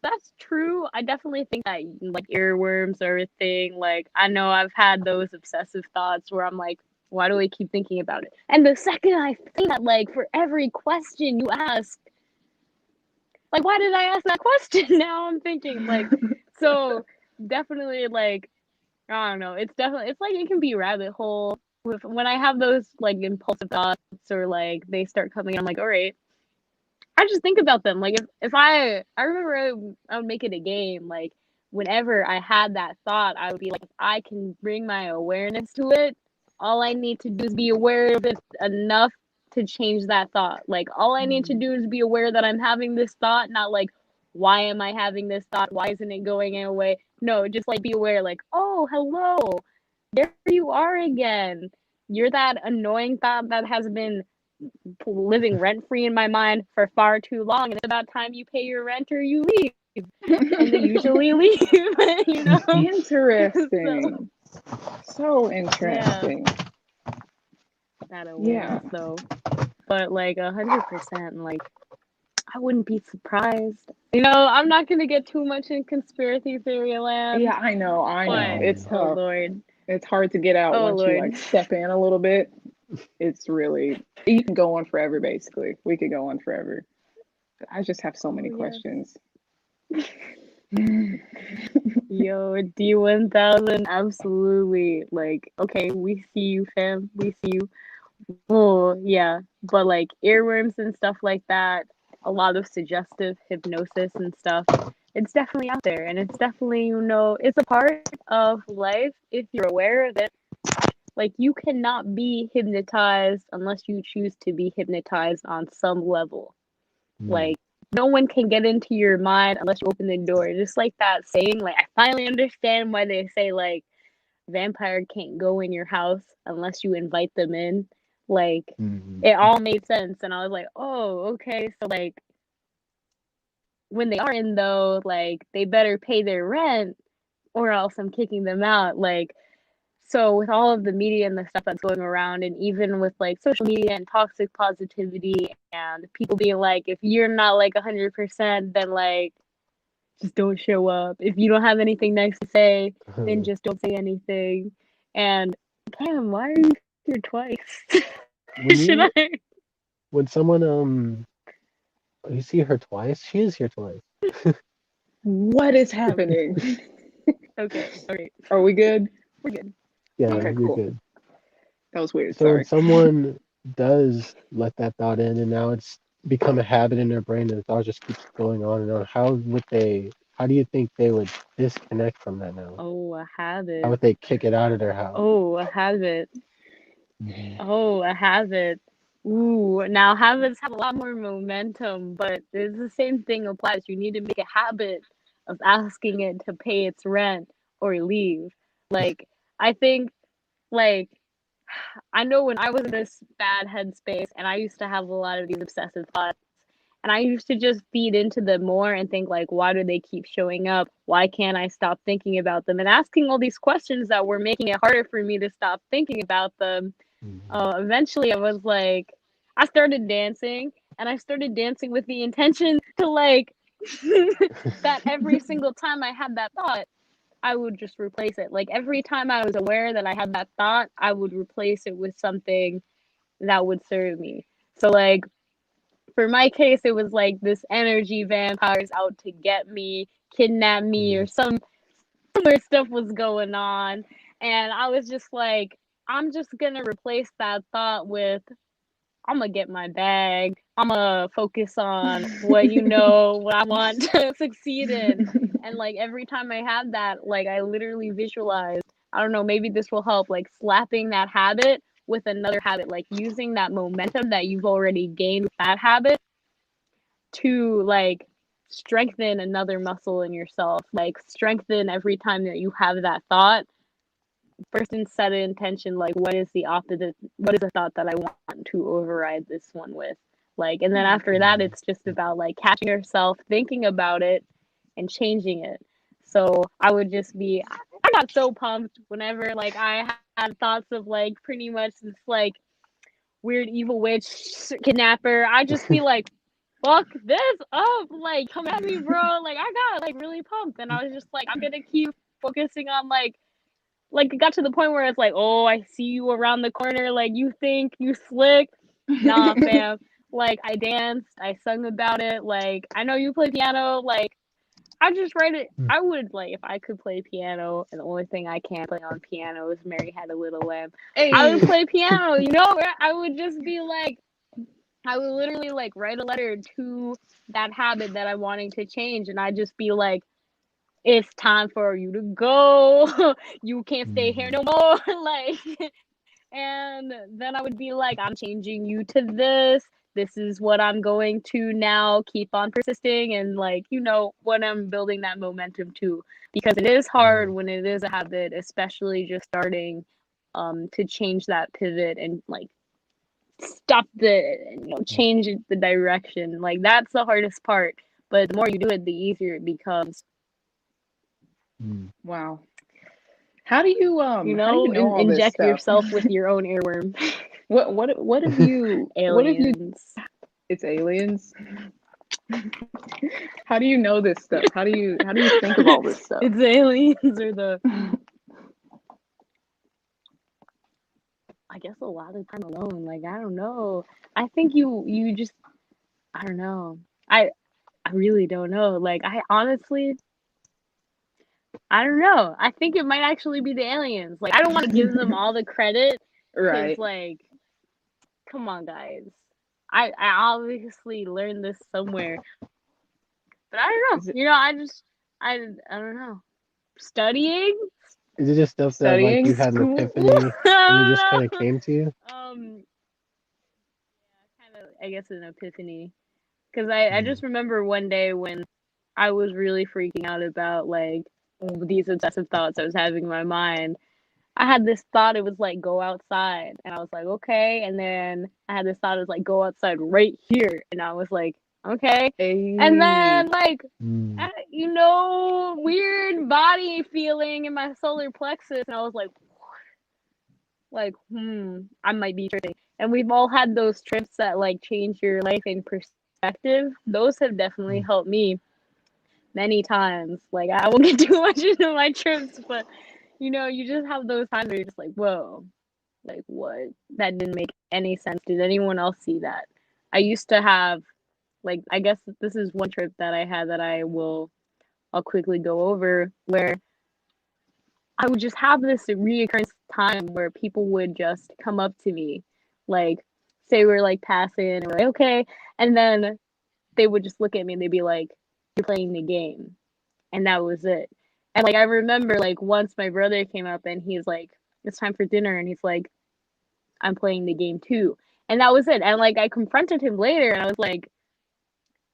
that's true. I definitely think that like earworms are a thing. Like, I know I've had those obsessive thoughts where I'm like, why do I keep thinking about it? And the second I think that, like, for every question you ask, like, why did I ask that question? Now I'm thinking, like, so definitely, like, I don't know. It's like it can be rabbit hole with when I have those like impulsive thoughts or like they start coming. I'm like, all right, I just think about them. Like if I remember I would make it a game. Like whenever I had that thought, I would be like, if I can bring my awareness to it, all I need to do is be aware of it enough to change that thought. Like all I need to do is be aware that I'm having this thought, not like why am I having this thought? Why isn't it going away? No, just like be aware, like, oh, hello, there you are again. You're that annoying thought that has been living rent free in my mind for far too long, and it's about time you pay your rent or you leave. And they usually leave, you know. Interesting. So Yeah, interesting. that Yeah. awareness though. But like 100%, like I wouldn't be surprised. I'm not gonna get too much in conspiracy theory Yeah, land, I know. I know. but It's Mm. oh tough. lord, It's hard to get out oh once you lord, like step in a little bit. It's really, you can go on forever, basically. We could go on forever. I just have so oh many yes. questions. Yo, D1000, absolutely. Like, okay, we see you, fam. We see you. Oh, yeah. But like earworms and stuff like that, a lot of suggestive hypnosis and stuff, it's definitely out there. And it's definitely, it's a part of life if you're aware of it. Like, you cannot be hypnotized unless you choose to be hypnotized on some level. Mm. Like, no one can get into your mind unless you open the door. Just like that saying, like, I finally understand why they say, like, vampire can't go in your house unless you invite them in. Like, Mhm. it all made sense. And I was like, oh, okay. So, like, when they are in, though, like, they better pay their rent or else I'm kicking them out. Like, so with all of the media and the stuff that's going around, and even with like social media and toxic positivity and people being like, if you're not like 100%, then like just don't show up. If you don't have anything nice to say, then just don't say anything. And damn, why are you here twice? when Should you I? when someone you see her twice, she is here twice. What is happening? Okay, all right, Are we good? we're good. Yeah, Okay, you're cool. good. That was weird. So when Sorry. someone does let that thought in and now it's become a habit in their brain and the thought just keeps going on and on, how do you think they would disconnect from that now? Oh, a How habit. would they kick it out of their house? Oh, a habit. Mhm. Oh, a habit. Ooh, now habits have a lot more momentum, but it's the same thing applies. You need to make a habit of asking it to pay its rent or leave. Like, I think, like, I know when I was in this bad headspace and I used to have a lot of these obsessive thoughts, and I used to just feed into them more and think, like, why do they keep showing up? Why can't I stop thinking about them? And asking all these questions that were making it harder for me to stop thinking about them. Mhm. Eventually I was like, I started dancing, and I started dancing with the intention to like that every single time I had that thought, I would just replace it. Like every time I was aware that I had that thought, I would replace it with something that would serve me. So like for my case, it was like this energy vampires out to get me, kidnap me, or Mhm. some weird stuff was going on. And I was just like, I'm just gonna replace that thought with I'm gonna get my bag. I'm gonna focus on what I want to succeed in. And like every time I have that, like I literally visualize, I don't know, maybe this will help, like slapping that habit with another habit, like using that momentum that you've already gained with that habit to like strengthen another muscle in yourself, like strengthen every time that you have that thought. First, and set an intention, like what is the thought that I want to override this one with, like, and then after that it's just about like catching yourself thinking about it and changing it. So I would just be, I got so pumped whenever like I had thoughts of like pretty much this like weird evil witch kidnapper. I just be like, fuck this up, like come at me, bro. Like I got like really pumped, and I was just like, I'm gonna keep focusing on like it got to the point where it's like, oh, I see you around the corner, like you think you slick. Nah, fam. Like I danced, I sung about it, like I know you play piano, like I just write it. I would like if I could play piano, and the only thing I can't play on piano is Mary Had a Little Lamb. I would play piano, you know? I would just be like, I would literally like write a letter to that habit that I'm wanting to change, and I'd just be like, it's time for you to go. You can't stay here no more. Like, and then I would be like, I'm changing you to this. This is what I'm going to now keep on persisting, and like, you know, what I'm building that momentum to, because it is hard when it is a habit, especially just starting to change that pivot and like stop change the direction. Like that's the hardest part, but the more you do it, the easier it becomes. Wow. How do you all this inject stuff? yourself with your own earworm. What have you Aliens. It's aliens. How do you know this stuff? How do you think of all this stuff? It's aliens or the I guess a lot of time alone. Like I don't know. I think you just I don't know. I really don't know. Like I honestly I don't know. I think it might actually be the aliens. Like I don't want to give them all the credit. Right. Like, come on, guys. I obviously learned this somewhere, but I don't know. You know, I don't know. Studying. Is it just stuff that like you had an epiphany and it just kind of came to you? Kind of. I guess an epiphany, because I just remember one day when I was really freaking out about like these obsessive thoughts I was having in my mind. I had this thought, it was like go outside, and I was like okay, and then I had this thought, it was like go outside right here, and I was like okay, and then like you know, weird body feeling in my solar plexus, and I was like I might be tripping. And we've all had those trips that like change your life in perspective. Those have definitely helped me many times. Like I won't get too much into my trips, but you know, you just have those times where you're just like, whoa, like what? That didn't make any sense. Did anyone else see that? I used to have, like, I guess this is one trip that I had that I'll quickly go over, where I would just have this reoccurrence time where people would just come up to me, like, say we're like passing, and we're like, okay, and then they would just look at me and they'd be like, you're playing the game. And that was it. And like I remember like once my brother came up and he's like, it's time for dinner, and he's like, I'm playing the game too. And that was it. And like I confronted him later and I was like,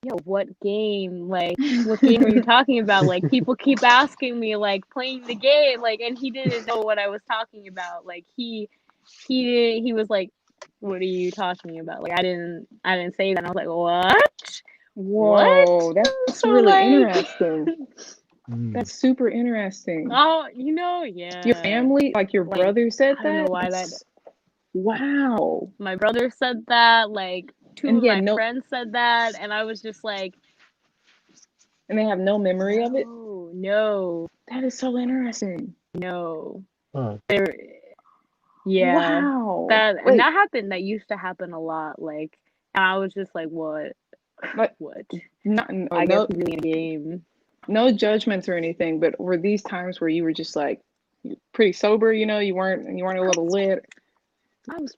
yo, what game? Like what game are you talking about? Like people keep asking me like playing the game, like, and he didn't know what I was talking about. Like he was like, what are you talking about? Like I didn't say that. And I was like, what? Whoa, what? that's So, really like, interesting. That's super interesting. Oh, you know, yeah. Your family, like your brother said I that? don't know why that. Wow. My brother said that, like two And of my friends said that, and I was just like. And they have no memory of it? No. That is so interesting. No. Huh. Yeah. Wow. And that happened. That used to happen a lot. Like, and I was just like, what? What? I guess it's really a game. No judgments or anything, but were these times where you were just like pretty sober, you know, you weren't a little lit? I was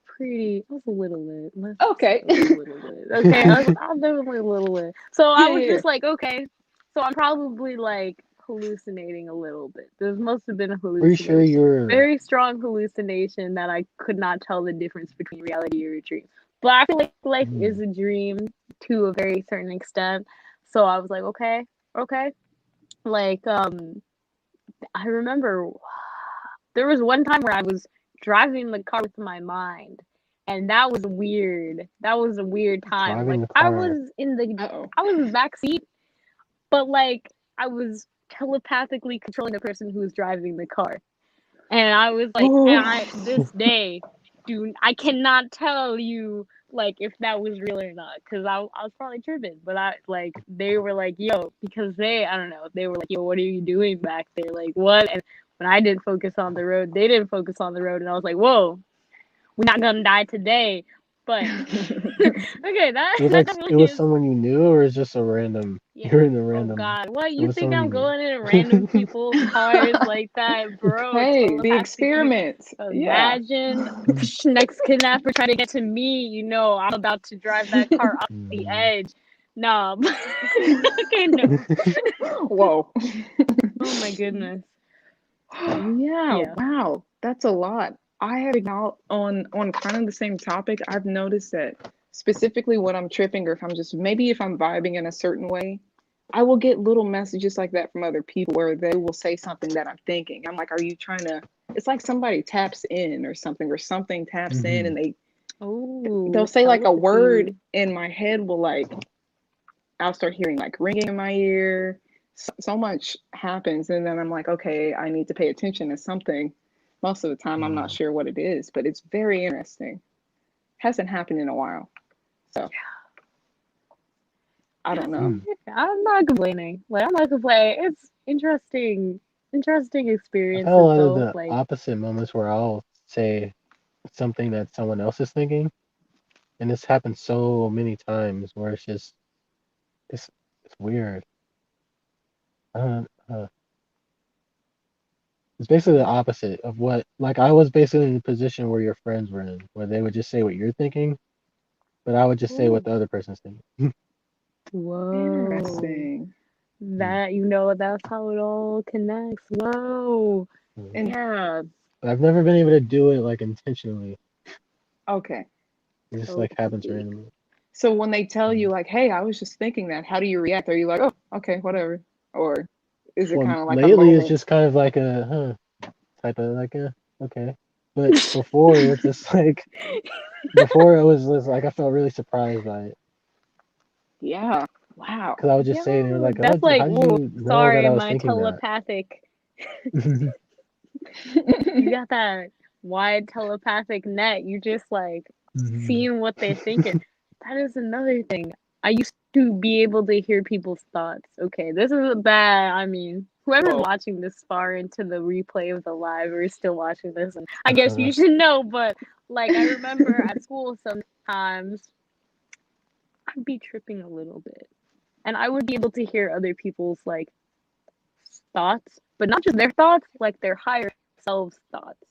a little lit. Let's Okay. I was a little lit. Okay, I was definitely a little lit. So I was Yeah. just like, okay, so I'm probably like hallucinating a little bit. This must have been a Pretty sure hallucination. you're. Very strong hallucination that I could not tell the difference between reality or a dream. But I feel like life is a dream to a very certain extent. So I was like, okay. Like, I remember there was one time where I was driving the car with my mind, and that was weird. That was a weird time. Driving Like the I car. was Uh-oh. I was in the back seat, but like I was telepathically controlling the person who was driving the car. And I was like, and this day, dude, I cannot tell you like if that was real or not, because I was probably tripping. But they were like, yo, because I don't know, they were like, yo, what are you doing back there? Like what? And when I didn't focus on the road, they didn't focus on the road, and I was like, whoa, we're not gonna die today. But okay, that It was that like it definitely was is. someone you knew, or it's just a random. Yeah. You're in a Oh random. God, what It you was think someone I'm you knew. going in random people's cars like that, bro? Hey, the Telepathically. experiments. Yeah. Imagine next kidnapper trying to get to me. You know, I'm about to drive that car off the edge. Nah, okay, no. Whoa. Oh my goodness. Yeah, Yeah. wow. That's a lot. I have now on kind of the same topic, I've noticed that specifically when I'm tripping or if I'm just maybe if I'm vibing in a certain way, I will get little messages like that from other people where they will say something that I'm thinking. I'm like, are you trying to it's like somebody taps in or something taps in and Oh, they'll say like a word telepathy. in my head will like I'll start hearing like ringing in my ear. So much happens, and then I'm like, okay, I need to pay attention to something. Most of the time, I'm not sure what it is, but it's very interesting. Hasn't happened in a while, so I don't know. I'm not complaining. Like I'm not complaining. It's interesting I've experiences had a lot of though. the Like, opposite moments where I'll say something that someone else is thinking, and this happens so many times where it's just it's it's weird. Uh, it's basically the opposite of what like I was basically in the position where your friends were in, where they would just say what you're thinking, but I would just say what Ooh, the other person's thinking. whoa. interesting. That's how it all connects. Whoa. And Yeah. But I've never been able to do it like intentionally. okay, It just like happens Telepathy. randomly. so when they tell you like, "Hey, I was just thinking that," how do you react? Are you like, "Oh, okay, whatever," or is it Well, kind of like a lately it's moment? just kind of like a type of like a okay. But before it's just like before it was like I felt really surprised by it Yeah. Wow. because I would just say it and they were Yo, like, that's like, how'd whoa, you know that sorry, I was my thinking that? telepathic. You got that wide telepathic net. You just like seeing what they're thinking. That is another thing. I used to be able to hear people's thoughts. Okay, this is a bad. I mean, whoever's Whoa. watching this far into the replay of the live or is still watching this, and I guess you should know. But like, I remember at school sometimes I'd be tripping a little bit, and I would be able to hear other people's like thoughts, but not just their thoughts, like their higher selves thoughts,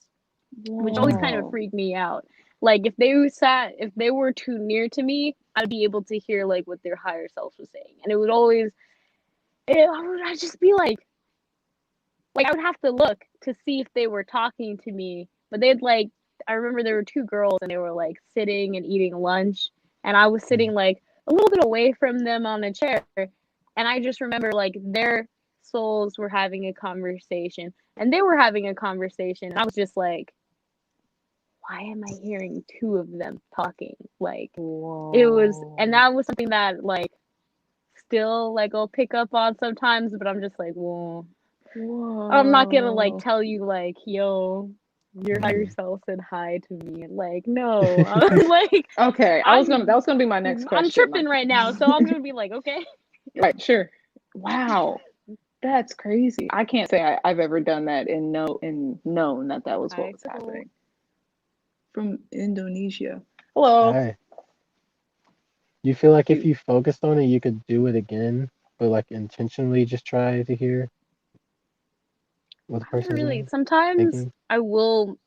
which always kind of Whoa. freaked me out. Like if they were too near to me, I'd be able to hear like what their higher self was saying, and it would always, I'd just be like I would have to look to see if they were talking to me, but they'd like. I remember there were two girls, and they were like sitting and eating lunch, and I was sitting like a little bit away from them on a chair, and I just remember like their souls were having a conversation, and they were having a conversation, and I was just like, why am I hearing two of them talking? Like it was, and Whoa. that was something that like still like I'll pick up on sometimes, but I'm just like, well, I'm not gonna like Whoa. tell you like, yo, your higher self said hi to me. Like, no, I'm like, Okay, that was gonna be my next I'm question. tripping Like, right now, so I'm gonna be like, okay. right, sure. Wow, that's crazy. I can't say I've ever done that and known that that was what Hi, was girl. happening. From Indonesia. Hello. Hi. You feel like if You, you focused on it, you could do it again, but like intentionally just try to hear what the I don't person's really. Sometimes thinking? I will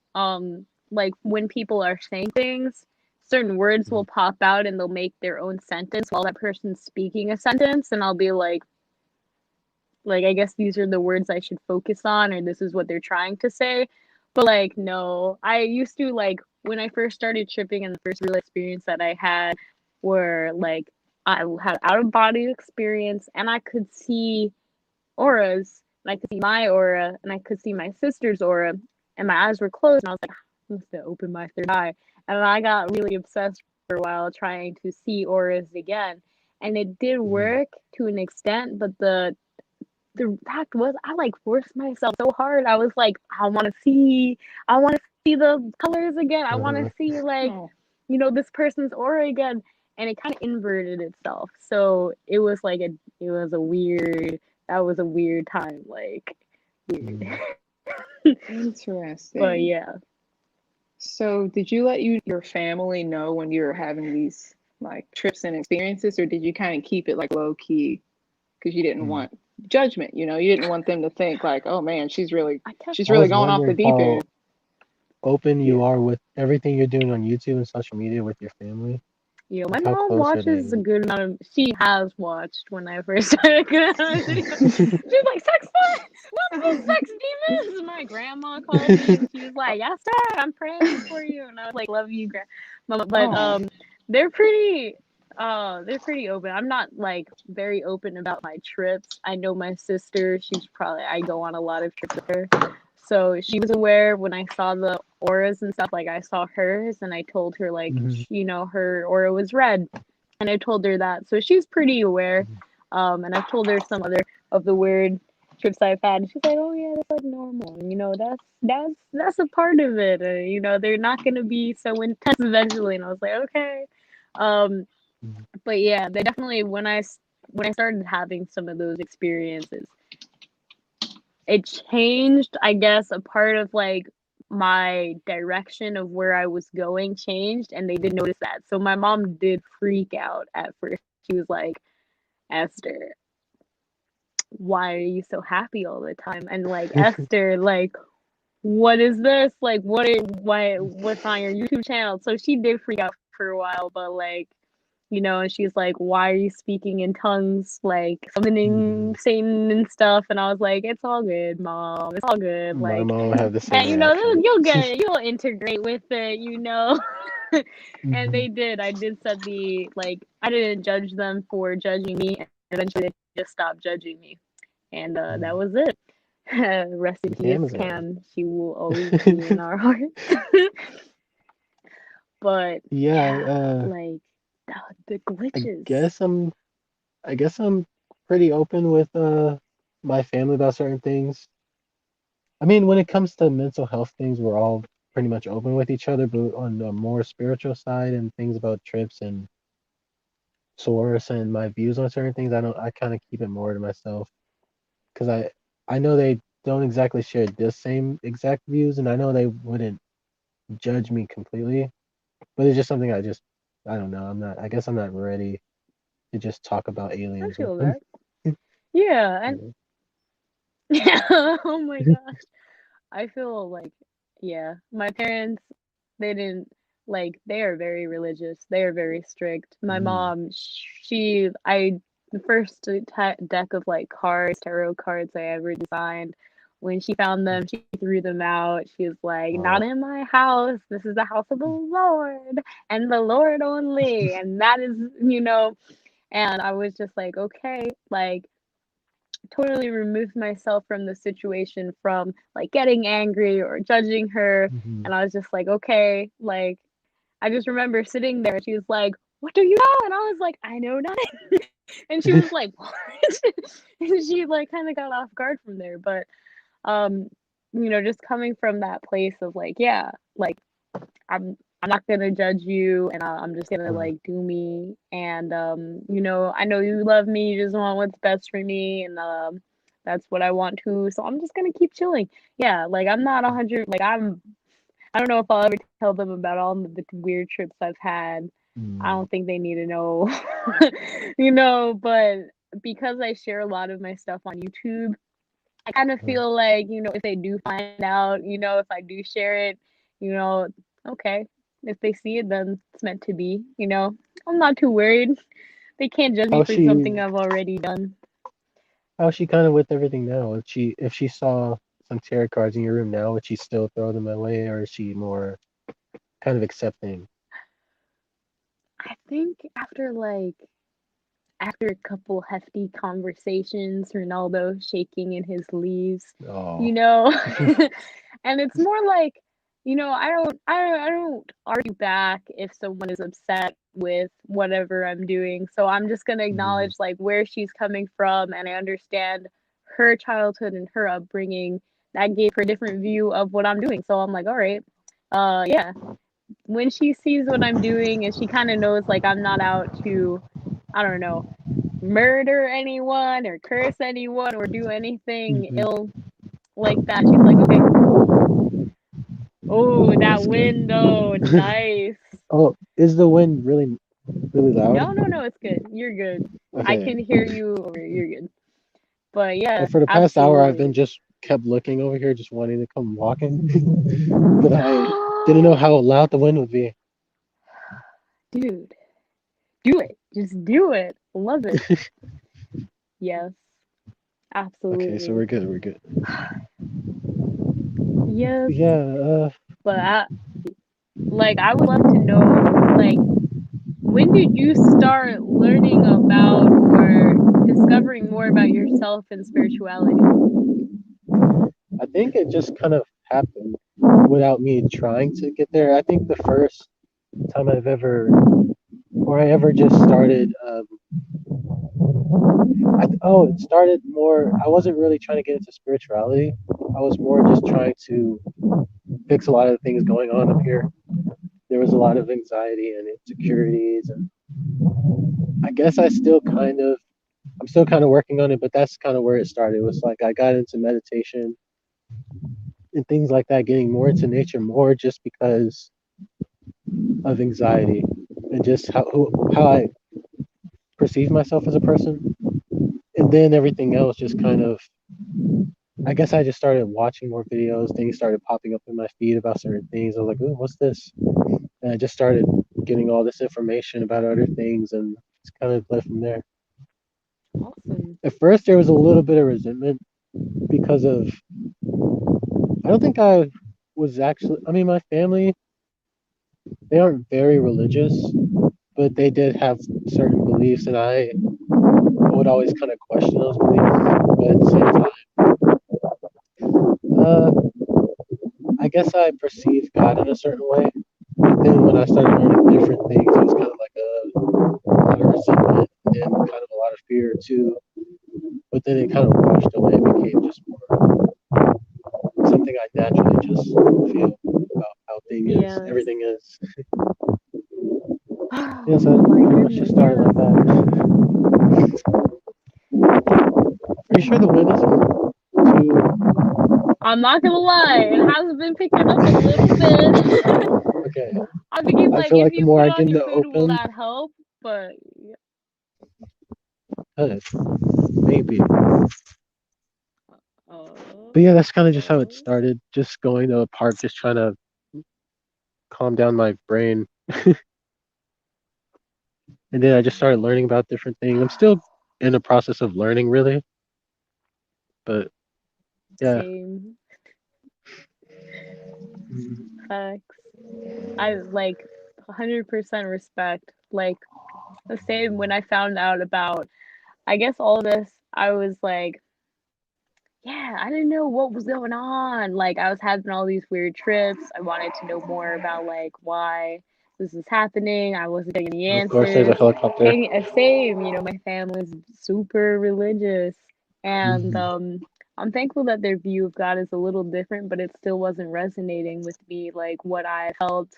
like when people are saying things, certain words will pop out and they'll make their own sentence while that person's speaking a sentence, and I'll be like I guess these are the words I should focus on, or this is what they're trying to say. But like no, I used to like when I first started tripping, and the first real experience that I had were like I had out of body experience, and I could see auras, and I could see my aura, and I could see my sister's aura, and my eyes were closed, and I was like, I must have opened my third eye, and I got really obsessed for a while trying to see auras again, and it did work to an extent, but the fact was I like forced myself so hard. I was like, I want to see the colors again. I want to see like, Oh, this person's aura again. And it kind of inverted itself. So it was like that was a weird time, like weird. interesting. But yeah. So, did you let your family know when you were having these like trips and experiences, or did you kind of keep it like low key because you didn't want judgment? You didn't want them to think like, oh man, she's really I going was off the wondering deep how end. open you Yeah. are with everything you're doing on YouTube and social media with your family. Yeah, my Like, how mom close are they? watches a good amount of. She has watched when I first started. She's like, sex what? What's those sex demons? My grandma called me and she was like, yes, Dad, I'm praying for you, and I was like, love you, grandma. But Oh, they're pretty open. I'm not like very open about my trips. I know my sister. I go on a lot of trips with her. So she was aware when I saw the auras and stuff, like I saw hers and I told her like, Mhm. her aura was red. And I told her that. So she's pretty aware. And I've told her some other of the weird trips I've had. And she's like, oh yeah, that's like normal. And, that's a part of it. They're not gonna be so intense eventually. And I was like, okay. Um, but yeah, they definitely when I started having some of those experiences, it changed, I guess, a part of like my direction of where I was going changed, and they did notice that. So my mom did freak out at first. She was like, Esther, why are you so happy all the time? And like, Esther, like, what is this? Like, what's on your YouTube channel? So she did freak out for a while, but like, and she's like, why are you speaking in tongues, like summoning Satan and stuff? And I was like, it's all good, Mom. It's all good. My Like, mom would have the and same reaction. you'll integrate with it. And they did. I did set I didn't judge them for judging me, and eventually they just stopped judging me. And that was it. Rest in peace, Amazon. Cam. She will always be in our hearts. But Yeah, yeah, like the I glitches. guess I'm I guess I'm pretty open with my family about certain things. I mean, when it comes to mental health things, we're all pretty much open with each other, but on the more spiritual side and things about trips and source and my views on certain things, I kind of keep it more to myself because I know they don't exactly share the same exact views, and I know they wouldn't judge me completely, but it's just something I don't know. I guess I'm not ready to just talk about I aliens with feel them. that. Yeah, and oh my gosh. I feel like, yeah, my parents, they didn't they are very religious. They are very strict. My Mm. mom, the first deck of like tarot cards I ever designed, when she found them, she threw them out. She was like, not Oh. in my house. This is the house of the Lord and the Lord only. And that is, and I was just like, okay, like, totally removed myself from the situation from like getting angry or judging her. Mhm. And I was just like, okay, like I just remember sitting there. She was like, what do you know? And I was like, I know nothing. And she was like, what? And she like kind of got off guard from there. But um, just coming from that place of like, yeah, like I'm not gonna judge you, and I'm just gonna like do me. And I know you love me. You just want what's best for me, and that's what I want too. So I'm just gonna keep chilling. Yeah, like I'm not 100. Like I don't know if I'll ever tell them about all the weird trips I've had. I Mm. don't think they need to know, But because I share a lot of my stuff on YouTube, I kind of feel like, if they do find out, if I do share it, you know, okay, if they see it, then it's meant to be, you know. I'm not too worried. They can't judge me How's for she something I've already done. how's she kind of with everything now? If she saw some tarot cards in your room now, would she still throw them away, or is she more kind of accepting? I think after a couple hefty conversations, Ronaldo shaking in his leaves, Oh, you know, and it's more like, you know, I don't argue back if someone is upset with whatever I'm doing. So I'm just gonna mhm, acknowledge like where she's coming from, and I understand her childhood and her upbringing that gave her a different view of what I'm doing. So I'm like, all right, yeah. When she sees what I'm doing and she kind of knows like I'm not out to, I don't know, murder anyone or curse anyone or do anything mhm. ill like that. She's like, okay, oh, that That's good. window, nice. Oh, is the wind really loud? No, no, no, it's good. You're good. I Okay. can hear you over. You're good. But yeah, Like for the past hour, I've been absolutely. just kept looking over here, just wanting to come walking, but I didn't know how loud the wind would be. Dude, do it. Just do it. Love it. Yes, Okay, so absolutely. we're good. We're good. Yes, Yeah. but I would love to know, like, when did you start learning about or discovering more about yourself and spirituality? I think it just kind of happened without me trying to get there. I think the first time I ever just started. It started more. I wasn't really trying to get into spirituality. I was more just trying to fix a lot of the things going on up here. There was a lot of anxiety and insecurities, and I guess I'm still kind of working on it, but that's kind of where it started. It was like I got into meditation and things like that, getting more into nature, more just because of anxiety and just how I perceive myself as a person. And then everything else just kind of, I guess I just started watching more videos. Things started popping up in my feed about certain things. I was like, "Ooh, what's this?" And I just started getting all this information about other things, and it's kind of led from there. Awesome. At first, there was a little bit of resentment because of, I don't think I was actually, I mean, my family, they aren't very religious, but they did have certain beliefs, and I would always kind of question those beliefs. But at the same time, I guess I perceived God in a certain way. But then when I started learning different things, it was kind of like a lot of resentment and then kind of a lot of fear too. But then it kind of washed away and became just more something I naturally just feel about how Yes. everything is. Yeah, so Oh my pretty much just goodness, started yes. like that. Are you sure the wind isn't too I'm not gonna lie, it has been picking up a little bit. okay? I'm thinking I like feel if like the you more put I on get in your the hood, will open, that help? But uh, maybe. But oh, yeah, that's kind of just how it oh. started. Just going to a park, just trying to calm down my brain. And then I just started learning about different things. I'm still in the process of learning, really. But yeah. Same Mhm. facts. I like 100% respect. Like the same when I found out about, I guess all this, I was like, yeah, I didn't know what was going on. Like I was having all these weird trips. I wanted to know more about like why this is happening. I wasn't getting any Of course, there's a answers. helicopter. And same, you know, my family's super religious, and Hmm. I'm thankful that their view of God is a little different, but it still wasn't resonating with me like what I felt,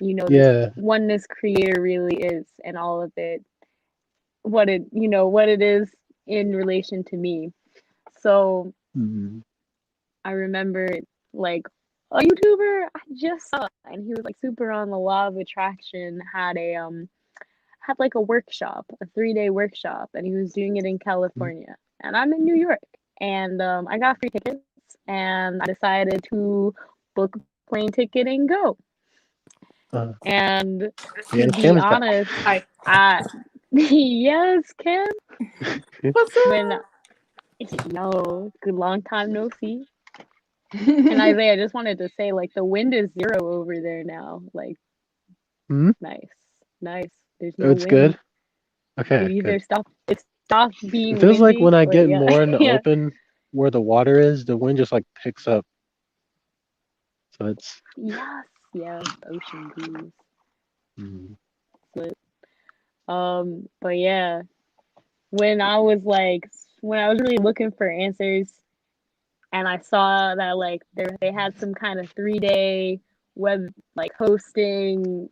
you know, this Yeah. oneness creator really is, and all of it, what it, you know, what it is in relation to me. So Hmm. I remember like a YouTuber I just saw, and he was like super on the law of attraction, had like a workshop, a 3-day workshop, and he was doing it in California. And I'm in New York. And I got free tickets, and I decided to book plane ticket and go. Uh, And yeah, to Cam be is back. honest, Hi. yes, Kim. What's When up? yo, good long time no see. And Isaiah, I just wanted to say, like, the wind is 0 over there now. Like, Hmm? nice. There's Oh, no it's wind. good. It Okay, either good. stopped It being feels like windy, when I or get yeah, more in the yeah. open where the water is, the wind just like picks up. So it's Yes, ocean breeze. mm, But but yeah, when I was really looking for answers, and I saw that like they had some kind of 3-day web like hosting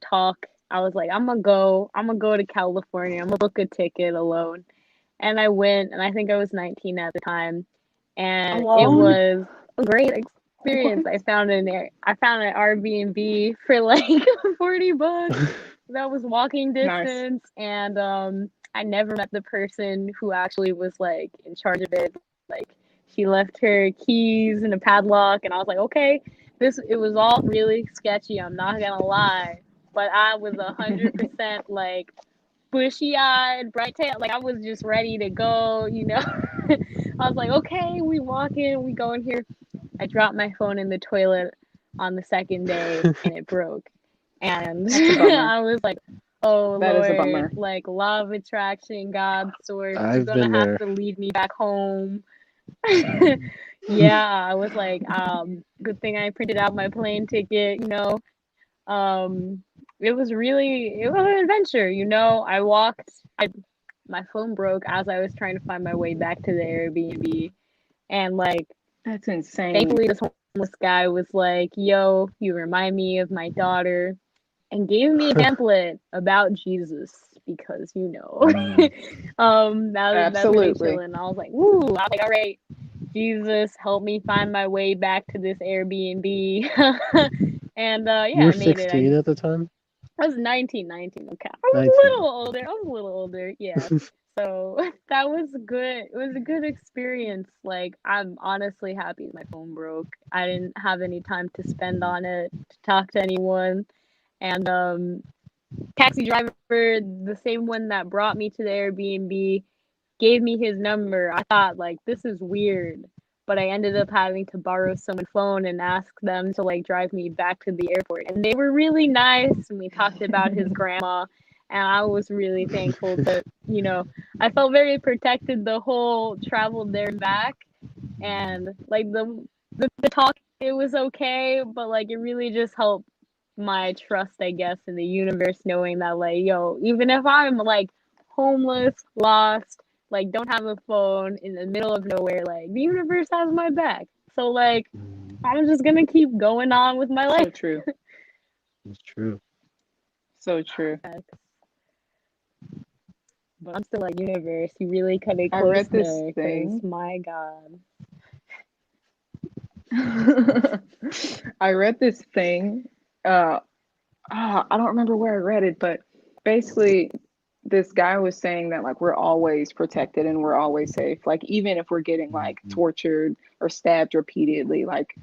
talk, I was like, I'm gonna go to California. I'm gonna book a ticket alone. And I went, and I think I was 19 at the time, and it Alone? was a great experience. What? I found an Airbnb for like $40 that was walking Nice. distance, and I never met the person who actually was like in charge of it. Like, she left her keys in a padlock, and I was like, okay, it was all really sketchy. I'm not gonna lie, but I was 100% like bushy-eyed, bright-tailed. Like, I was just ready to go. I was like, okay, we walking, we going here. I dropped my phone in the toilet on the second day, and it broke. And That's a bummer. I was like, oh That is a Lord, bummer. like law of attraction, God's source, you're I've gonna been have there. to lead me back home. Yeah, I was like, good thing I printed out my plane ticket. Um, it was an adventure. My phone broke as I was trying to find my way back to the Airbnb, and like, That's insane. thankfully, this homeless guy was like, yo, you remind me of my daughter, and gave me a pamphlet about Jesus, because that's pretty Absolutely. chilling. I was like, woo, I was like, all right, Jesus, help me find my way back to this Airbnb. And You yeah, were I made it. 16 at the time? I was 19. Okay, I was a 19. little older. Yeah. So that was good. It was a good experience. Like, I'm honestly happy my phone broke. I didn't have any time to spend on it to talk to anyone. And taxi driver, the same one that brought me to the Airbnb, gave me his number. I thought, like, this is weird, but I ended up having to borrow someone's phone and ask them to like drive me back to the airport. And they were really nice, and we talked about his grandma, and I was really thankful to, I felt very protected the whole travel there and back. And like the talk, it was okay, but like it really just helped my trust, I guess, in the universe, knowing that, like, yo, even if I'm like homeless, lost, like don't have a phone in the middle of nowhere, like the universe has my back. So like I'm just gonna keep going on with my So life. true. It's true. So true. But I'm still like, universe, you really cut it I close read this there, 'cause thing. my God. I read this thing. I don't remember where I read it, but basically, this guy was saying that like we're always protected and we're always safe. Like, even if we're getting like tortured or stabbed repeatedly, like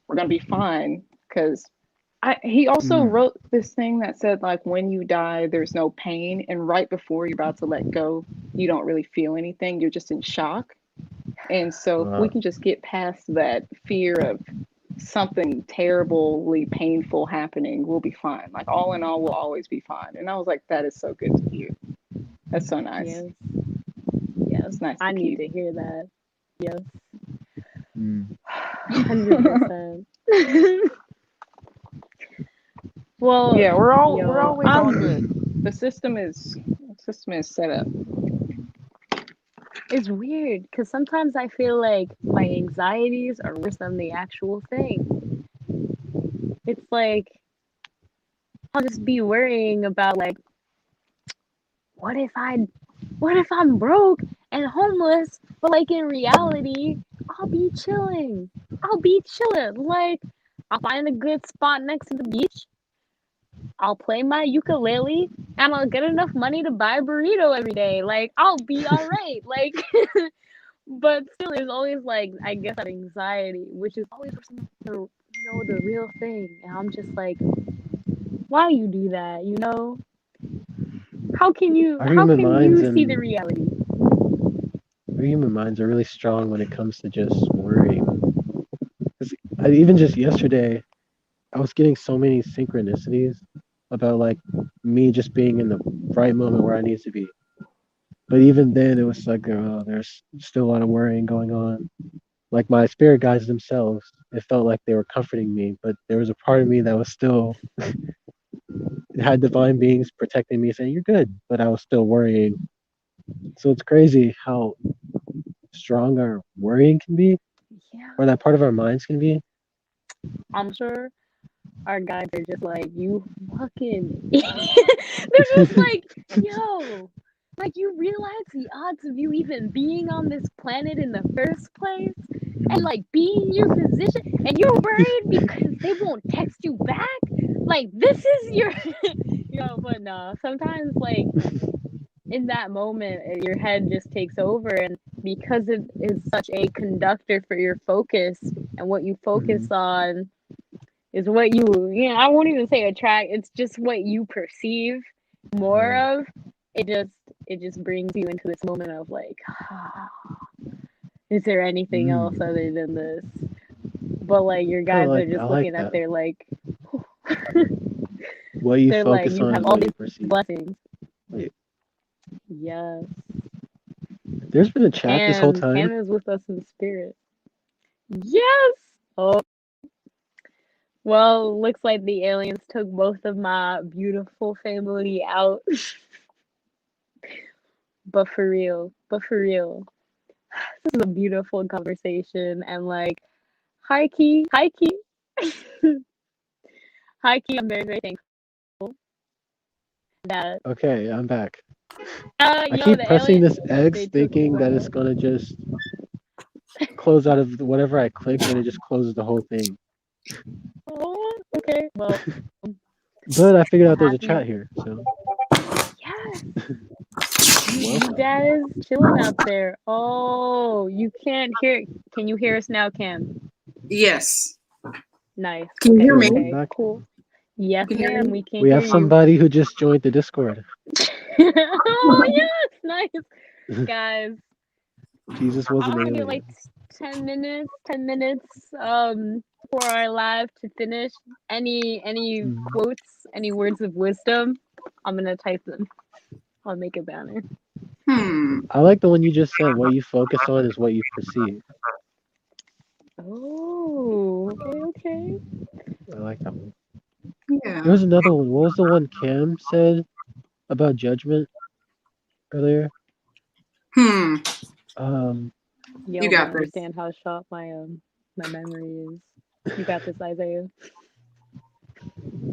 we're gonna be fine. Because he also wrote this thing that said like when you die, there's no pain, and right before you're about to let go, you don't really feel anything. You're just in shock. And so if we can just get past that fear of something terribly painful happening, we'll be fine. Like, all in all, we'll always be fine. And I was like, that is so good to hear. That's so nice. Yes. It's nice I to need keep. to hear that. Yes. 100%. Well, Yeah, we're yo, always all good. The system is set up. it's weird because sometimes I feel like my anxieties are worse than the actual thing. It's like I'll just be worrying about like, what if I'm broke and homeless, but like in reality, I'll be chilling. Like, I'll find a good spot next to the beach. I'll play my ukulele, and I'll get enough money to buy a burrito every day. Like, I'll be all right. Like, but still, there's always like, I guess, that anxiety, which is always worse than know the real thing. And I'm just like, why you do that? You know, how can you Our human minds see the and reality? our human minds are really strong when it comes to just worrying. 'Cause even just yesterday, I was getting so many synchronicities about like me just being in the right moment where I need to be. But even then, it was like, oh, there's still a lot of worrying going on. Like my spirit guides themselves, it felt like they were comforting me, but there was a part of me that was still it had divine beings protecting me, saying you're good, but I was still worrying. So it's crazy how strong our worrying can be, Yeah, or that part of our minds can be. I'm sure our guys are just like, you fucking. They're just like, yo, like you realize the odds of you even being on this planet in the first place, and like being in your position, and you're worried because they won't text you back. Like this is your, But no, sometimes like in that moment, your head just takes over, and because it is such a conductor for your focus, and what you focus on is what I won't even say attract, it's just what you perceive more of. It just brings you into this moment of like, is there anything else other than this? But like your guys are just I like looking at that. their like, What you they're like, focus you on have is all what you these perceive. blessings. Wait, Yes. there's been a chat this whole Cam time. is with us in spirit. Yes. Oh, well, looks like the aliens took both of my beautiful family out. But for real, this is a beautiful conversation, and like, high key, high key, high key. I'm very, very thankful that Okay, I'm back. I keep the pressing aliens, this X they took thinking that it's what? gonna just close out of whatever I click, and it just closes the whole thing. Oh, okay. Well, But I figured out there's a happy. chat here, so Yes, welcome. Dad is chilling out there. Oh, you can't hear. Can you hear us now, Cam? Yes. Nice. Can you Okay. hear me? Okay. Back. Cool. Yes, Can you hear ma'am. me? We can We hear have you. somebody who just joined the Discord. Oh yes, nice, guys. Jesus was I'm an gonna alien. get like 10 minutes for our live to finish. Any quotes, any words of wisdom, I'm gonna type them. I'll make a banner. I like the one you just said. What you focus on is what you perceive. Oh, okay. I like that one. Yeah. There was another one. What was the one Cam said about judgment earlier? Um, Yo, You don't got this. understand how short my memory is. You got this, Isaiah.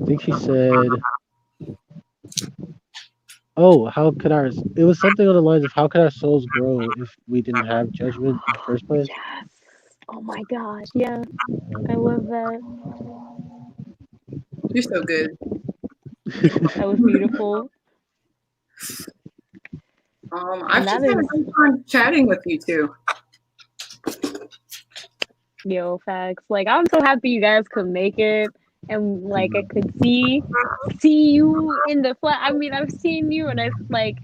I think she said, "Oh, how could our?" It was something on the lines of, "How could our souls grow if we didn't have judgment in the first place?" Yes. Oh my gosh. Yeah, I love that. You're so good. That was beautiful. I've And just that had a is, good time chatting with you two. yo, facts. Like, I'm so happy you guys could make it, and like I could see you in the flat. I mean, I've seen you, and I've like,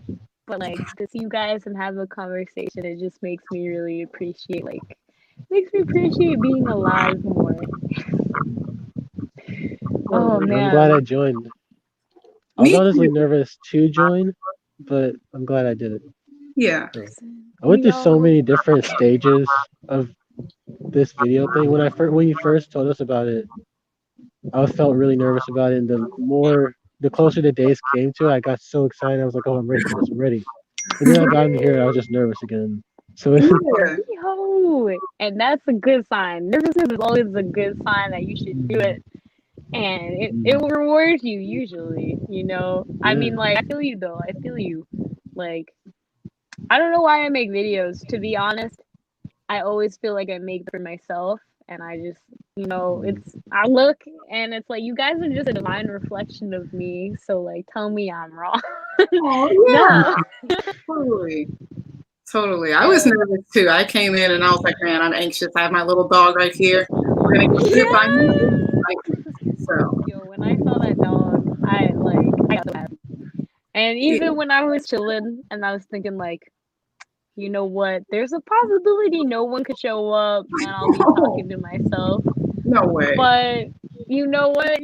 but like to see you guys and have a conversation, it just makes me really appreciate being alive more. Oh I'm glad I man. joined. I was Me honestly too. nervous to join, but I'm glad I did it. Yeah. So, I went We through so all many different stages of this video thing. When you first told us about it, I felt really nervous about it. And the closer the days came to it, I got so excited. I was like, "Oh, I'm ready for this. I'm ready." And then I got in here, and I was just nervous again. So Yeah. yo, and that's a good sign. Nervousness is always a good sign that you should do it, and it will reward you usually. I mean, like, I feel you though. I feel you. Like, I don't know why I make videos. To be honest, I always feel like I make them for myself, and I just, I look and it's like you guys are just a divine reflection of me. So like, tell me I'm wrong. Oh No. yeah. Totally. I was nervous too. I came in and I was like, man, I'm anxious. I have my little dog right here. We're gonna get it by me. So Yo, when I saw that dog, I got so happy. And even when I was chilling and I was thinking like, you know what? There's a possibility no one could show up and I'll be talking to myself. no way. But you know what?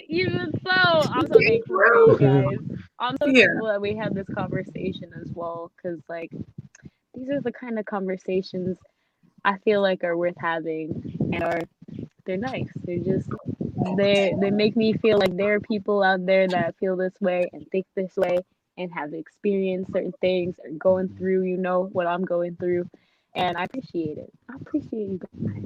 Even so, I'm so thankful for you guys. I'm so Yeah. thankful that we had this conversation as well, because like these are the kind of conversations I feel like are worth having, and they're nice. They make me feel like there are people out there that feel this way and think this way and have experienced certain things or going through, what I'm going through. And I appreciate it. I appreciate you guys.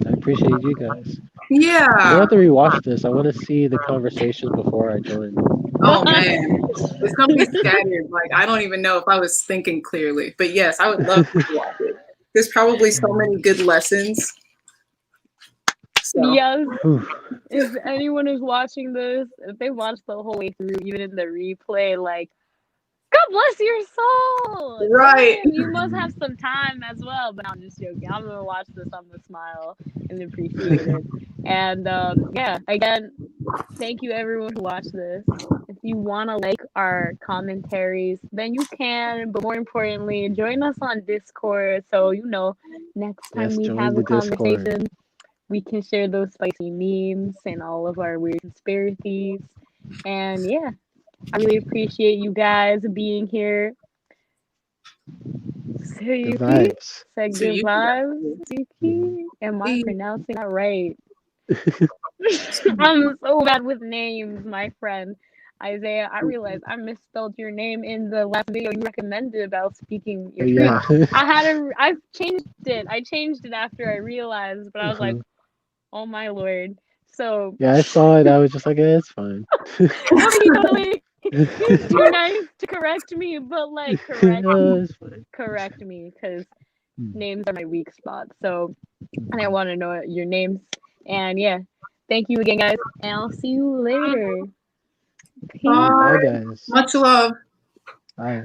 I appreciate you guys. Yeah. I'm gonna have to rewatch this. I want to see the conversations before I join. Oh man, it's gonna be scattered. Like I don't even know if I was thinking clearly. But yes, I would love to watch it. There's probably so many good lessons. So. Yes. Whew. If anyone is watching this, if they watched the whole way through, even in the replay, like, God bless your soul. Right. Damn, you must have some time as well. But I'm just joking. I'm gonna watch this on the smile and appreciate it. And yeah, again, thank you everyone who watched this. If you wanna like our commentaries, then you can. But more importantly, join us on Discord. So next time Yes, we join have the a conversation, Discord. we can share those spicy memes and all of our weird conspiracies. And yeah, I really appreciate you guys being here. Good Sayuki, vibes. said good Sayuki. vibes. Sayuki, am I Yeah. pronouncing that right? I'm so bad with names, my friend. Isaiah, I realized I misspelled your name in the last video you recommended about speaking your truth. Yeah. I changed it. I changed it after I realized, but I was like, oh my lord. So Yeah, I saw it. I was just like, it's fine. He's too nice to correct me, but like No, it's fine. correct me, because names are my weak spot. So I didn't want to know your names. And yeah, thank you again, guys, and I'll see you later. Peace. Bye, guys. Much love. Bye.